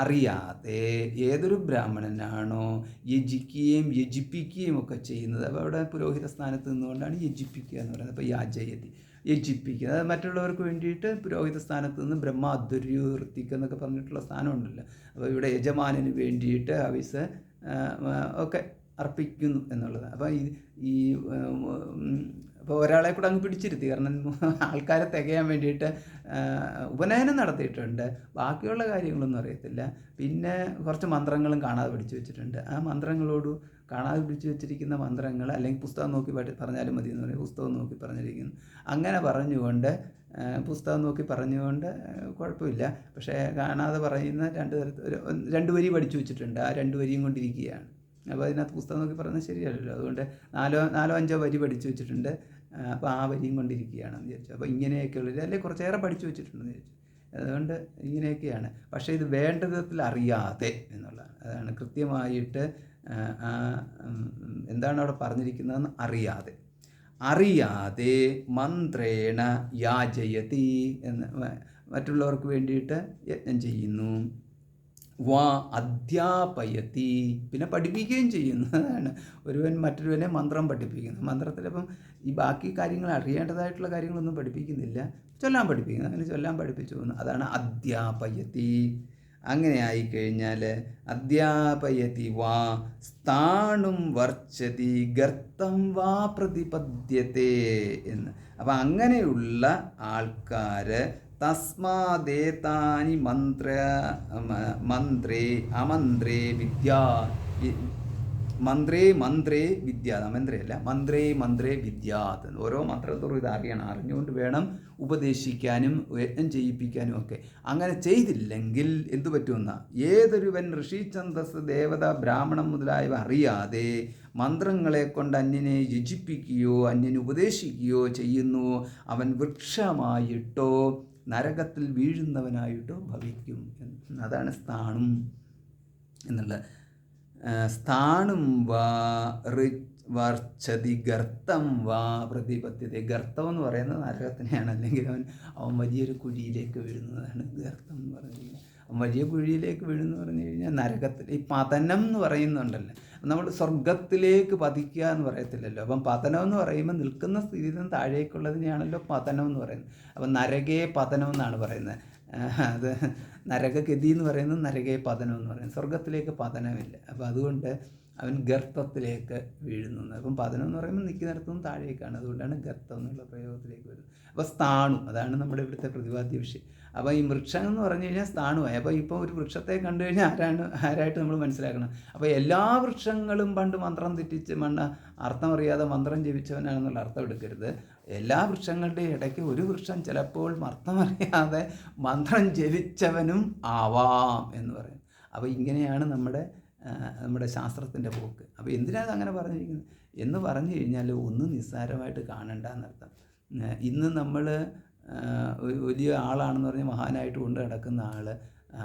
അറിയാതെ ഏതൊരു ബ്രാഹ്മണനാണോ യജിപ്പിക്കുകയും ഒക്കെ ചെയ്യുന്നത്, അപ്പോൾ അവിടെ പുരോഹിത സ്ഥാനത്ത് നിന്നുകൊണ്ടാണ് യജിപ്പിക്കുക എന്ന് പറയുന്നത്. അപ്പോൾ യാജയതി, യജിപ്പിക്കുക, അത് മറ്റുള്ളവർക്ക് വേണ്ടിയിട്ട് പുരോഹിത സ്ഥാനത്ത് നിന്ന് ബ്രഹ്മാധ്വര്യ ഋത്തിക്ക് എന്നൊക്കെ പറഞ്ഞിട്ടുള്ള സ്ഥാനമുണ്ടല്ലോ. അപ്പോൾ ഇവിടെ യജമാനന് വേണ്ടിയിട്ട് ഹവിസ് ഒക്കെ അർപ്പിക്കുന്നു എന്നുള്ളത്. അപ്പോൾ അപ്പോൾ ഒരാളെ കൂടെ അങ്ങ് പിടിച്ചിരുത്തി, കാരണം ആൾക്കാരെ തികയാൻ വേണ്ടിയിട്ട് ഉപനയനം നടത്തിയിട്ടുണ്ട്. ബാക്കിയുള്ള കാര്യങ്ങളൊന്നും അറിയത്തില്ല. പിന്നെ കുറച്ച് മന്ത്രങ്ങളും കാണാതെ പിടിച്ചു വെച്ചിട്ടുണ്ട്. ആ മന്ത്രങ്ങളോട് കാണാതെ പിടിച്ചു വെച്ചിരിക്കുന്ന മന്ത്രങ്ങൾ, അല്ലെങ്കിൽ പുസ്തകം നോക്കി പറഞ്ഞാലും മതി എന്ന് പറയും. പുസ്തകം നോക്കി പറഞ്ഞിരിക്കുന്നു, അങ്ങനെ പറഞ്ഞുകൊണ്ട്, പുസ്തകം നോക്കി പറഞ്ഞുകൊണ്ട് കുഴപ്പമില്ല. പക്ഷേ കാണാതെ പറയുന്ന രണ്ട് വരി പഠിച്ചു വെച്ചിട്ടുണ്ട്. ആ 2 വരിയും കൊണ്ടിരിക്കുകയാണ്. അപ്പോൾ അതിനകത്ത് പുസ്തകം നോക്കി പറയുന്നത് ശരിയല്ലല്ലോ. അതുകൊണ്ട് 4-5 വരി പഠിച്ചു വെച്ചിട്ടുണ്ട്. അപ്പോൾ ആ വരിയും കൊണ്ടിരിക്കുകയാണെന്ന് വിചാരിച്ചു. അപ്പോൾ ഇങ്ങനെയൊക്കെയുള്ളത്, അല്ലെങ്കിൽ കുറച്ചേറെ പഠിച്ചു വെച്ചിട്ടുണ്ടെന്ന് വിചാരിച്ചു. അതുകൊണ്ട് ഇങ്ങനെയൊക്കെയാണ്. പക്ഷേ ഇത് വേണ്ട വിധത്തിൽ അറിയാതെ എന്നുള്ളതാണ്. അതാണ് കൃത്യമായിട്ട് എന്താണ് അവിടെ പറഞ്ഞിരിക്കുന്നതെന്ന് അറിയാതെ മന്ത്രേണ യാജയതി എന്ന് മറ്റുള്ളവർക്ക് വേണ്ടിയിട്ട് യജ്ഞം ചെയ്യുന്നു. വാ അധ്യാപയതി, പിന്നെ പഠിപ്പിക്കുകയും ചെയ്യുന്നതാണ്. ഒരുവൻ മറ്റൊരുവനെ മന്ത്രം പഠിപ്പിക്കുന്നു. മന്ത്രത്തിലപ്പം ഈ ബാക്കി കാര്യങ്ങൾ, അറിയേണ്ടതായിട്ടുള്ള കാര്യങ്ങളൊന്നും പഠിപ്പിക്കുന്നില്ല, ചൊല്ലാൻ പഠിപ്പിക്കുന്നു. അങ്ങനെ ചൊല്ലാൻ പഠിപ്പിച്ചു പോകുന്നു. അതാണ് അധ്യാപയതി. അങ്ങനെ ആയിക്കഴിഞ്ഞാൽ അധ്യാപയതി വാ സ്ഥാണും വർച്ചതി ഗർത്തം വാ പ്രതിപദ്യത്തെ എന്ന്. അപ്പം അങ്ങനെയുള്ള ആൾക്കാർ തസ്മാദേതാനി മന്ത്രേ അമന്ത്രേ വിദ്യാ, മന്ത്രേ വിദ്യാത്, അമന്ത്രയല്ല, മന്ത്രേ വിദ്യാത്. ഓരോ മന്ത്രത്തോറും ഇത് അറിയണം. അറിഞ്ഞുകൊണ്ട് വേണം ഉപദേശിക്കാനും യജ്ഞം ചെയ്യിപ്പിക്കാനും ഒക്കെ. അങ്ങനെ ചെയ്തില്ലെങ്കിൽ എന്തു പറ്റുമെന്ന, ഏതൊരുവൻ ഋഷി, ഛന്ദസ്, ദേവത, ബ്രാഹ്മണം മുതലായവ അറിയാതെ മന്ത്രങ്ങളെ കൊണ്ട് അന്യനെ യജിപ്പിക്കുകയോ അന്യന് ഉപദേശിക്കുകയോ ചെയ്യുന്നു, അവൻ വൃക്ഷമായിട്ടോ നരകത്തിൽ വീഴുന്നവനായിട്ടോ ഭവിക്കും. അതാണ് സ്ഥാണും എന്നുള്ളത്. സ്ഥാണും വാ വർച്ചതി ഗർത്തം വാ പ്രതിപദ്ധ്യത. ഗർത്തം എന്ന് പറയുന്നത് നരകത്തിനെയാണ്. അല്ലെങ്കിൽ അവൻ വലിയൊരു കുഴിയിലേക്ക് വീഴുന്നതാണ് ഗർത്തം എന്ന് പറഞ്ഞിരിക്കുന്നത്. അവൻ വലിയ കുഴിയിലേക്ക് വീഴുന്നു പറഞ്ഞു കഴിഞ്ഞാൽ നരകത്തിൽ. ഈ പതനം എന്ന് പറയുന്നുണ്ടല്ലോ, നമ്മൾ സ്വർഗത്തിലേക്ക് പതിക്കുക എന്ന് പറയത്തില്ലല്ലോ. അപ്പം പതനം എന്ന് പറയുമ്പോൾ നിൽക്കുന്ന സ്ഥിതിയിൽ നിന്ന് താഴേക്കുള്ളതിനെയാണല്ലോ പതനം എന്ന് പറയുന്നത്. അപ്പം നരകേ പതനം എന്നാണ് പറയുന്നത്. അത് നരകഗതി എന്ന് പറയുന്നത് നരകേ പതനം എന്ന് പറയുന്നത്. സ്വർഗത്തിലേക്ക് പതനമില്ല. അപ്പോൾ അതുകൊണ്ട് അവൻ ഗർത്തത്തിലേക്ക് വീഴുന്നു. അപ്പം പതനം എന്ന് പറയുമ്പോൾ നിൽക്കുന്നിടത്തുനിന്ന് താഴേക്കാണ്. അതുകൊണ്ടാണ് ഗർത്തം എന്നുള്ള പ്രയോഗത്തിലേക്ക് വരുന്നത്. അപ്പോൾ സ്ഥാണു, അതാണ് നമ്മുടെ ഇവിടുത്തെ പ്രതിപാദ്യ വിഷയം. അപ്പോൾ ഈ വൃക്ഷം എന്ന് പറഞ്ഞു കഴിഞ്ഞാൽ സ്ഥാണുമായി. അപ്പോൾ ഇപ്പോൾ ഒരു വൃക്ഷത്തെ കണ്ടു കഴിഞ്ഞാൽ ആരായിട്ട് നമ്മൾ മനസ്സിലാക്കണം. അപ്പോൾ എല്ലാ വൃക്ഷങ്ങളും പണ്ട് മന്ത്രം തെറ്റിച്ച് അർത്ഥമറിയാതെ മന്ത്രം ജപിച്ചവനാണെന്നുള്ള അർത്ഥം എടുക്കരുത്. എല്ലാ വൃക്ഷങ്ങളുടെയും ഇടയ്ക്ക് ഒരു വൃക്ഷം ചിലപ്പോൾ അർത്ഥമറിയാതെ മന്ത്രം ജപിച്ചവനും ആവാം എന്ന് പറയും. അപ്പോൾ ഇങ്ങനെയാണ് നമ്മുടെ ശാസ്ത്രത്തിൻ്റെ പോക്ക്. അപ്പോൾ എന്തിനാണ് അങ്ങനെ പറഞ്ഞിരിക്കുന്നത് എന്ന് പറഞ്ഞു കഴിഞ്ഞാൽ ഒന്നും നിസ്സാരമായിട്ട് കാണണ്ട എന്നർത്ഥം. ഇന്ന് നമ്മൾ വലിയ ആളാണെന്ന് പറഞ്ഞ് മഹാനായിട്ട് കൊണ്ട് നടക്കുന്ന ആൾ,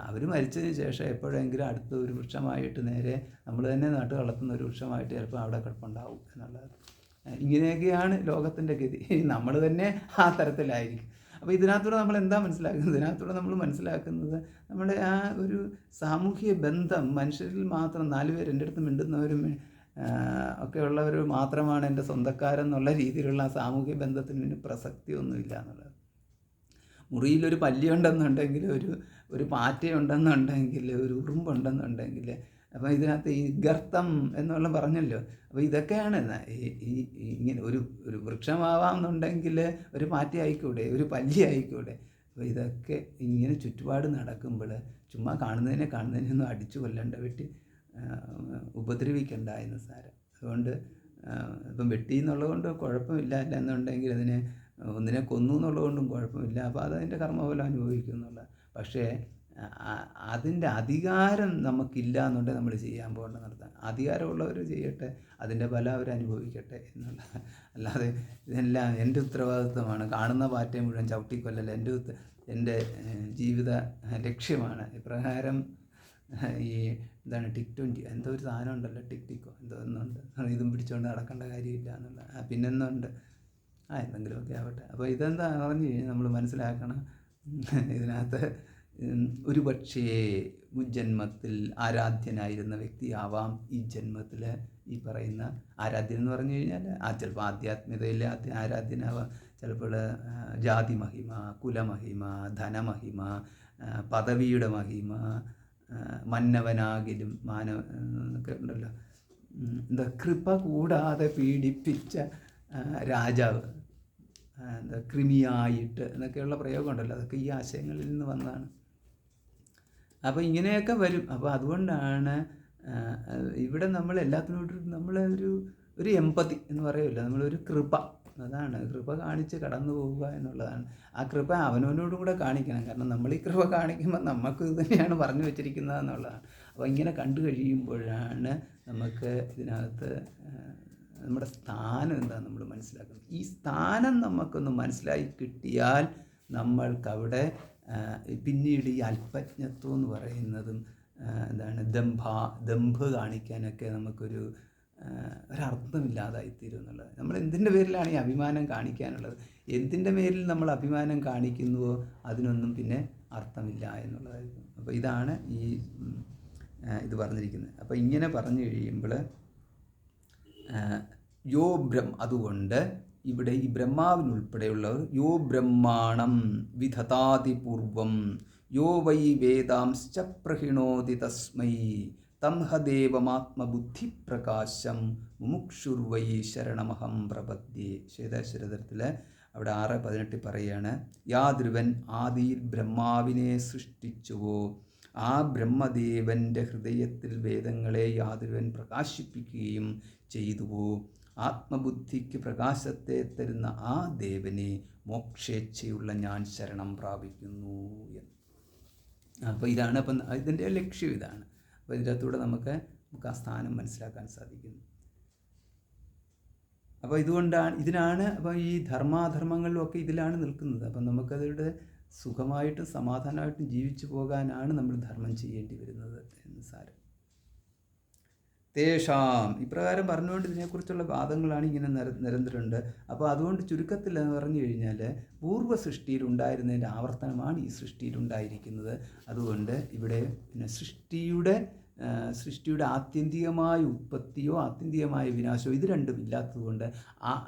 അവർ മരിച്ചതിന് ശേഷം എപ്പോഴെങ്കിലും അടുത്ത ഒരു വൃക്ഷമായിട്ട് നേരെ നമ്മൾ തന്നെ നട്ട് വളർത്തുന്ന ഒരു വൃക്ഷമായിട്ട് ചിലപ്പോൾ അവിടെ കിടപ്പുണ്ടാവും എന്നുള്ളത്. ഇങ്ങനെയൊക്കെയാണ് ലോകത്തിൻ്റെ ഗതി. നമ്മൾ തന്നെ ആ തരത്തിലായിരിക്കും. അപ്പോൾ ഇതിനകത്തൂടെ നമ്മൾ എന്താ മനസ്സിലാക്കുന്നത്? ഇതിനകത്തൂടെ നമ്മൾ മനസ്സിലാക്കുന്നത് നമ്മുടെ ആ ഒരു സാമൂഹിക ബന്ധം മനുഷ്യരിൽ മാത്രം 4 പേര് എൻ്റെ അടുത്ത് മിണ്ടുന്നവരും ഒക്കെ ഉള്ളവർ മാത്രമാണ് എൻ്റെ സ്വന്തക്കാരെന്നുള്ള രീതിയിലുള്ള ആ സാമൂഹിക ബന്ധത്തിന് പ്രസക്തിയൊന്നുമില്ല എന്നുള്ളത്. മുറിയിലൊരു പല്ലിയുണ്ടെന്നുണ്ടെങ്കിൽ, ഒരു പാറ്റയുണ്ടെന്നുണ്ടെങ്കിൽ, ഒരു ഉറുമ്പുണ്ടെന്നുണ്ടെങ്കിൽ, അപ്പോൾ ഇതിനകത്ത് ഈ ഗർത്തം എന്നുള്ള പറഞ്ഞല്ലോ. അപ്പോൾ ഇതൊക്കെയാണ് ഇങ്ങനെ ഒരു വൃക്ഷമാവാമെന്നുണ്ടെങ്കിൽ ഒരു പാറ്റ ആയിക്കൂടെ, ഒരു പല്ലി ആയിക്കൂടെ. അപ്പോൾ ഇതൊക്കെ ഇങ്ങനെ ചുറ്റുപാട് നടക്കുമ്പോൾ ചുമ്മാ കാണുന്നതിനൊന്നും അടിച്ചു കൊല്ലണ്ട, വെട്ടി ഉപദ്രവിക്കണ്ട എന്ന് സാരം. അതുകൊണ്ട് ഇപ്പം വെട്ടി എന്നുള്ളതുകൊണ്ട് കുഴപ്പമില്ല, അല്ല എന്നുണ്ടെങ്കിൽ ഒന്നിനെ കൊന്നു എന്നുള്ളതുകൊണ്ടും കുഴപ്പമില്ല. അപ്പോൾ അതതിൻ്റെ കർമ്മഫലം അനുഭവിക്കും എന്നുള്ള. പക്ഷേ അതിൻ്റെ അധികാരം നമുക്കില്ല എന്നുണ്ടെങ്കിൽ നമ്മൾ ചെയ്യാൻ പോകേണ്ട നടത്താൻ. അധികാരമുള്ളവർ ചെയ്യട്ടെ, അതിൻ്റെ ഫലം അവർ അനുഭവിക്കട്ടെ എന്നുള്ള. അല്ലാതെ ഇതെല്ലാം എൻ്റെ ഉത്തരവാദിത്വമാണ്, കാണുന്ന പാറ്റയെ മുഴുവൻ ചവിട്ടിക്കൊല്ലല്ല എൻ്റെ ജീവിത ലക്ഷ്യമാണ്. ഇപ്രകാരം ഈ എന്താണ് ടിക്-20 എന്തോ ഒരു സാധനം ഉണ്ടല്ലോ, ടിക്കോ എന്തോ ഒന്നുണ്ട്, ഇതും പിടിച്ചുകൊണ്ട് നടക്കേണ്ട കാര്യമില്ല എന്നുള്ള. പിന്നെന്നുണ്ട് എന്തെങ്കിലുമൊക്കെ ആവട്ടെ. അപ്പോൾ ഇതെന്താ പറഞ്ഞു കഴിഞ്ഞാൽ നമ്മൾ മനസ്സിലാക്കണം, ഇതിനകത്ത് ഒരു പക്ഷേ മുജ്ജന്മത്തിൽ ആരാധ്യനായിരുന്ന വ്യക്തിയാവാം ഈ ജന്മത്തിൽ ഈ പറയുന്ന ആരാധ്യൻ എന്ന് പറഞ്ഞു കഴിഞ്ഞാൽ ചിലപ്പോൾ ആധ്യാത്മികതയിൽ ആരാധ്യനാവാം, ചിലപ്പോൾ ജാതി മഹിമ, കുലമഹിമ, ധനമഹിമ, പദവിയുടെ മഹിമ, മന്നവനാകിലും എന്നൊക്കെ ഉണ്ടല്ലോ, എന്താ കൃപ കൂടാതെ പീഡിപ്പിച്ച രാജാവ്, എന്താ കൃമിയായിട്ട് എന്നൊക്കെയുള്ള പ്രയോഗം ഉണ്ടല്ലോ, അതൊക്കെ ഈ ആശയങ്ങളിൽ നിന്ന് വന്നതാണ്. അപ്പോൾ ഇങ്ങനെയൊക്കെ വരും. അപ്പോൾ അതുകൊണ്ടാണ് ഇവിടെ നമ്മൾ എല്ലാത്തിനോടും ഒരു എമ്പതി എന്ന് പറയുമല്ലോ, നമ്മളൊരു കൃപ, അതാണ് കൃപ കാണിച്ച് കടന്നു പോവുക എന്നുള്ളതാണ്. ആ കൃപ അവനവനോടും കൂടെ കാണിക്കണം. കാരണം നമ്മൾ ഈ കൃപ കാണിക്കുമ്പോൾ നമുക്ക് ഇത് തന്നെയാണ് പറഞ്ഞു വെച്ചിരിക്കുന്നത് എന്നുള്ളതാണ്. അപ്പോൾ ഇങ്ങനെ കണ്ടു കഴിയുമ്പോഴാണ് നമുക്ക് ഇതിനകത്ത് നമ്മുടെ സ്ഥാനം എന്താണെന്ന് നമ്മൾ മനസ്സിലാക്കുന്നത്. ഈ സ്ഥാനം നമുക്കൊന്ന് മനസ്സിലായി കിട്ടിയാൽ നമ്മൾക്കവിടെ പിന്നീട് ഈ അല്പജ്ഞത്വം എന്ന് പറയുന്നതും എന്താണ് ദമ്പ് കാണിക്കാനൊക്കെ നമുക്കൊരു ഒരർത്ഥമില്ലാതായിത്തീരും എന്നുള്ളത്. നമ്മൾ എന്തിൻ്റെ പേരിലാണ് ഈ അഭിമാനം കാണിക്കാനുള്ളത്? എന്തിൻ്റെ പേരിൽ നമ്മൾ അഭിമാനം കാണിക്കുന്നുവോ അതിനൊന്നും പിന്നെ അർത്ഥമില്ല എന്നുള്ളതായിരുന്നു. അപ്പോൾ ഇതാണ് ഇത് പറഞ്ഞിരിക്കുന്നത്. അപ്പോൾ ഇങ്ങനെ പറഞ്ഞു കഴിയുമ്പോൾ അതുകൊണ്ട് ഇവിടെ ഈ ബ്രഹ്മാവിനുൾപ്പെടെയുള്ളവർ യോ ബ്രഹ്മാണം വിധതാതി പൂർവം യോ വൈ വേദാംശ്ച പ്രഹിണോതി തസ്മൈ തംഹദേവമാത്മബുദ്ധിപ്രകാശം മുമുക്ഷുർവൈ ശരണമഹം പ്രപദ്യേ. ശ്വേതാശ്വരത്തിൽ അവിടെ 6:18 പറയുകയാണ്, യാതൊരുവൻ ആദിയിൽ ബ്രഹ്മാവിനെ സൃഷ്ടിച്ചുവോ ആ ബ്രഹ്മദേവൻ്റെ ഹൃദയത്തിൽ വേദങ്ങളെ യാതൊരുവൻ പ്രകാശിപ്പിക്കുകയും ചെയ്തുവോ ആത്മബുദ്ധിക്ക് പ്രകാശത്തെ തരുന്ന ആ ദേവനെ മോക്ഷേച്ഛയുള്ള ഞാൻ ശരണം പ്രാപിക്കുന്നു എന്ന്. അപ്പോൾ ഇതാണ് അപ്പം ഇതിൻ്റെ ലക്ഷ്യം ഇതാണ്. അപ്പോൾ ഇതിനകത്തൂടെ നമുക്ക് ആ സ്ഥാനം മനസ്സിലാക്കാൻ സാധിക്കുന്നു. അപ്പോൾ ഇതിനാണ് അപ്പോൾ ഈ ധർമാധർമ്മങ്ങളിലൊക്കെ ഇതിലാണ് നിൽക്കുന്നത്. അപ്പം നമുക്കതിവിടെ സുഖമായിട്ടും സമാധാനമായിട്ടും ജീവിച്ചു പോകാനാണ് നമ്മൾ ധർമ്മം ചെയ്യേണ്ടി വരുന്നത് എന്ന് സാരം. തേഷാം ഇപ്രകാരം പറഞ്ഞുകൊണ്ട് ഇതിനെക്കുറിച്ചുള്ള വാദങ്ങളാണ് ഇങ്ങനെ നിരന്തരമുണ്ട്. അപ്പോൾ അതുകൊണ്ട് ചുരുക്കത്തിൽ എന്ന് പറഞ്ഞു കഴിഞ്ഞാൽ പൂർവ്വ സൃഷ്ടിയിൽ ഉണ്ടായിരുന്നതിൻ്റെ ആവർത്തനമാണ് ഈ സൃഷ്ടിയിൽ ഉണ്ടായിരിക്കുന്നത്. അതുകൊണ്ട് ഇവിടെ പിന്നെ സൃഷ്ടിയുടെ ആത്യന്തികമായ ഉത്പത്തിയോ ആത്യന്തികമായ വിനാശമോ ഇത് രണ്ടും ഇല്ലാത്തതുകൊണ്ട്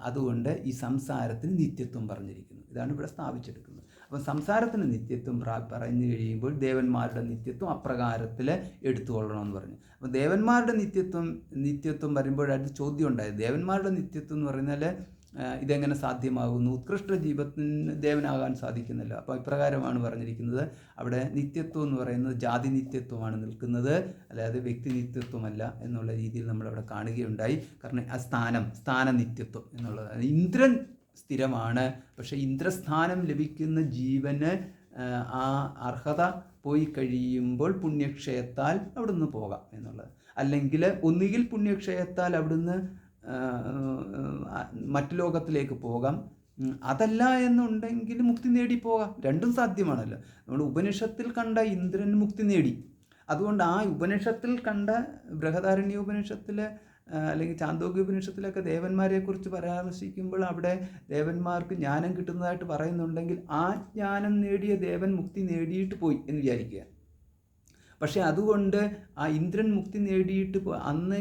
അതുകൊണ്ട് ഈ സംസാരത്തിന് നിത്യത്വം പറഞ്ഞിരിക്കുന്നു. ഇതാണ് ഇവിടെ സ്ഥാപിച്ചെടുക്കുന്നത്. അപ്പം സംസാരത്തിന് നിത്യത്വം പറഞ്ഞു കഴിയുമ്പോൾ ദേവന്മാരുടെ നിത്യത്വം അപ്രകാരത്തിൽ എടുത്തുകൊള്ളണമെന്ന് പറഞ്ഞു. അപ്പോൾ ദേവന്മാരുടെ നിത്യത്വം വരുമ്പോഴായിട്ട് ചോദ്യം ഉണ്ടായത്, ദേവന്മാരുടെ നിത്യത്വം എന്ന് പറഞ്ഞാൽ ഇതെങ്ങനെ സാധ്യമാകുന്നു? ഉത്കൃഷ്ട ജീവത്തിന് ദേവനാകാൻ സാധിക്കുന്നില്ല. അപ്പോൾ ഇപ്രകാരമാണ് പറഞ്ഞിരിക്കുന്നത്. അവിടെ നിത്യത്വം എന്ന് പറയുന്നത് ജാതി നിത്യത്വമാണ് നിൽക്കുന്നത്, അല്ലാതെ വ്യക്തി നിത്യത്വമല്ല എന്നുള്ള രീതിയിൽ നമ്മളവിടെ കാണുകയുണ്ടായി. കാരണം ആ സ്ഥാന നിത്യത്വം എന്നുള്ളത് ഇന്ദ്രൻ സ്ഥിരമാണ്. പക്ഷേ ഇന്ദ്രസ്ഥാനം ലഭിക്കുന്ന ജീവന് ആ അർഹത പോയി കഴിയുമ്പോൾ പുണ്യക്ഷയത്താൽ അവിടുന്ന് പോകാം എന്നുള്ളത്. അല്ലെങ്കിൽ ഒന്നുകിൽ പുണ്യക്ഷയത്താൽ അവിടുന്ന് മറ്റു ലോകത്തിലേക്ക് പോകാം, അതല്ല എന്നുണ്ടെങ്കിൽ മുക്തി നേടി പോകാം. രണ്ടും സാധ്യമാണല്ലോ. നമ്മൾ ഉപനിഷത്തിൽ കണ്ട ഇന്ദ്രൻ മുക്തി നേടി. അതുകൊണ്ട് ആ ഉപനിഷത്തിൽ കണ്ട ബൃഹദാരണ്യ ഉപനിഷത്തിൽ അല്ലെങ്കിൽ ചാന്തോക്യോപനിഷത്തിലൊക്കെ ദേവന്മാരെക്കുറിച്ച് പരാമർശിക്കുമ്പോൾ അവിടെ ദേവന്മാർക്ക് ജ്ഞാനം കിട്ടുന്നതായിട്ട് പറയുന്നുണ്ടെങ്കിൽ ആ ജ്ഞാനം നേടിയ ദേവൻ മുക്തി നേടിയിട്ട് പോയി എന്ന് വിചാരിക്കുക. പക്ഷെ അതുകൊണ്ട് ആ ഇന്ദ്രൻ മുക്തി നേടിയിട്ട് അന്ന്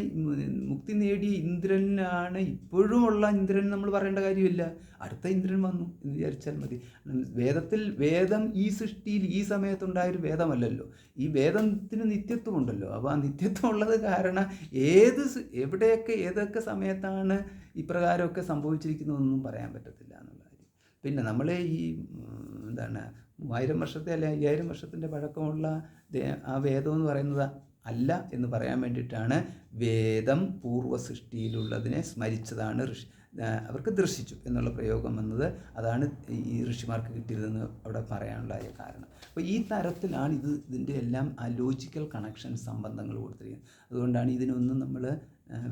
മുക്തി നേടിയ ഇന്ദ്രനാണ് ഇപ്പോഴുമുള്ള ഇന്ദ്രൻ നമ്മൾ പറയേണ്ട കാര്യമില്ല. അടുത്ത ഇന്ദ്രൻ വന്നു എന്ന് വിചാരിച്ചാൽ മതി. വേദം ഈ സൃഷ്ടിയിൽ ഈ സമയത്തുണ്ടായൊരു വേദമല്ലല്ലോ. ഈ വേദത്തിന് നിത്യത്വമുണ്ടല്ലോ. അപ്പോൾ ആ നിത്യത്വം ഉള്ളത് കാരണം എവിടെയൊക്കെ ഏതൊക്കെ സമയത്താണ് ഇപ്രകാരമൊക്കെ സംഭവിച്ചിരിക്കുന്നതെന്നൊന്നും പറയാൻ പറ്റത്തില്ല എന്നുള്ള കാര്യം. പിന്നെ നമ്മൾ ഈ 3000 വർഷത്തെ അല്ലെ 5000 വർഷത്തിൻ്റെ പഴക്കമുള്ള ആ വേദം എന്ന് പറയുന്നത് അല്ല എന്ന് പറയാൻ വേണ്ടിയിട്ടാണ് വേദം പൂർവ്വ സൃഷ്ടിയിലുള്ളതിനെ സ്മരിച്ചതാണ് അവർക്ക് ദർശിച്ചു എന്നുള്ള പ്രയോഗം വന്നത്. അതാണ് ഈ ഋഷിമാർക്ക് കിട്ടിയതെന്ന് അവിടെ പറയാനുള്ള കാരണം. അപ്പോൾ ഈ തരത്തിലാണ് ഇതിൻ്റെ എല്ലാം ആ ലോജിക്കൽ കണക്ഷൻ സംബന്ധങ്ങൾ കൊടുത്തിരിക്കുന്നത്. അതുകൊണ്ടാണ് ഇതിനൊന്നും നമ്മൾ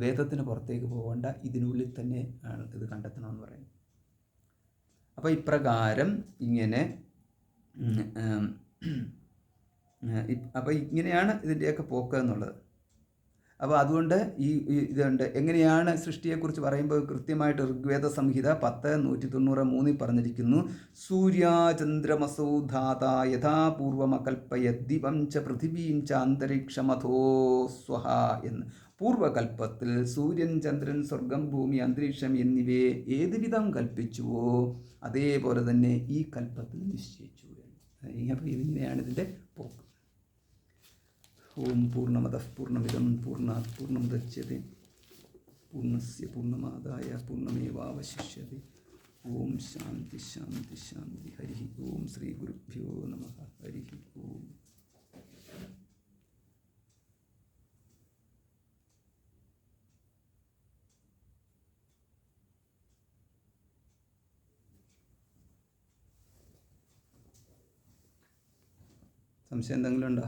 വേദത്തിന് പുറത്തേക്ക് പോകേണ്ട, ഇതിനുള്ളിൽ തന്നെ ഇത് കണ്ടെത്തണമെന്ന് പറയുന്നത്. അപ്പോൾ ഇപ്രകാരം ഇങ്ങനെ അപ്പോൾ ഇങ്ങനെയാണ് ഇതിൻ്റെയൊക്കെ പോക്ക് എന്നുള്ളത്. അപ്പോൾ അതുകൊണ്ട് ഇതുണ്ട്. എങ്ങനെയാണ് സൃഷ്ടിയെക്കുറിച്ച് പറയുമ്പോൾ കൃത്യമായിട്ട് ഋഗ്വേദ സംഹിത 10:193 പറഞ്ഞിരിക്കുന്നു. സൂര്യാചന്ദ്രമസോ ധാത യഥാപൂർവമകൽപ്പയദ്ദിവം ച പൃഥിവീം ച അന്തരിക്ഷമഥോ സ്വഹ എന്ന്. പൂർവകൽപ്പത്തിൽ സൂര്യൻ, ചന്ദ്രൻ, സ്വർഗം, ഭൂമി, അന്തരീക്ഷം എന്നിവയെ ഏത് വിധം കൽപ്പിച്ചുവോ അതേപോലെ തന്നെ ഈ കൽപ്പത്തിൽ നിശ്ചയിച്ചു. അപ്പോൾ ഇതിങ്ങനെയാണ് ഇതിൻ്റെ പോക്ക്. ഓം പൂർണ്ണമദഃ പൂർണ്ണമിദം പൂർണ്ണാത് പൂർണ്ണമുദച്യതേ പൂർണ്ണസ്യ പൂർണ്ണമാദായ പൂർണ്ണമേവാവശിഷ്യതേ. ഓം ശാന്തി ശാന്തി ശാന്തി. ഹരി ഓം. ശ്രീ ഗുരുഭ്യോ നമഃ. ഹരി ഓം. സംശയം എന്തെങ്കിലും ഉണ്ടോ?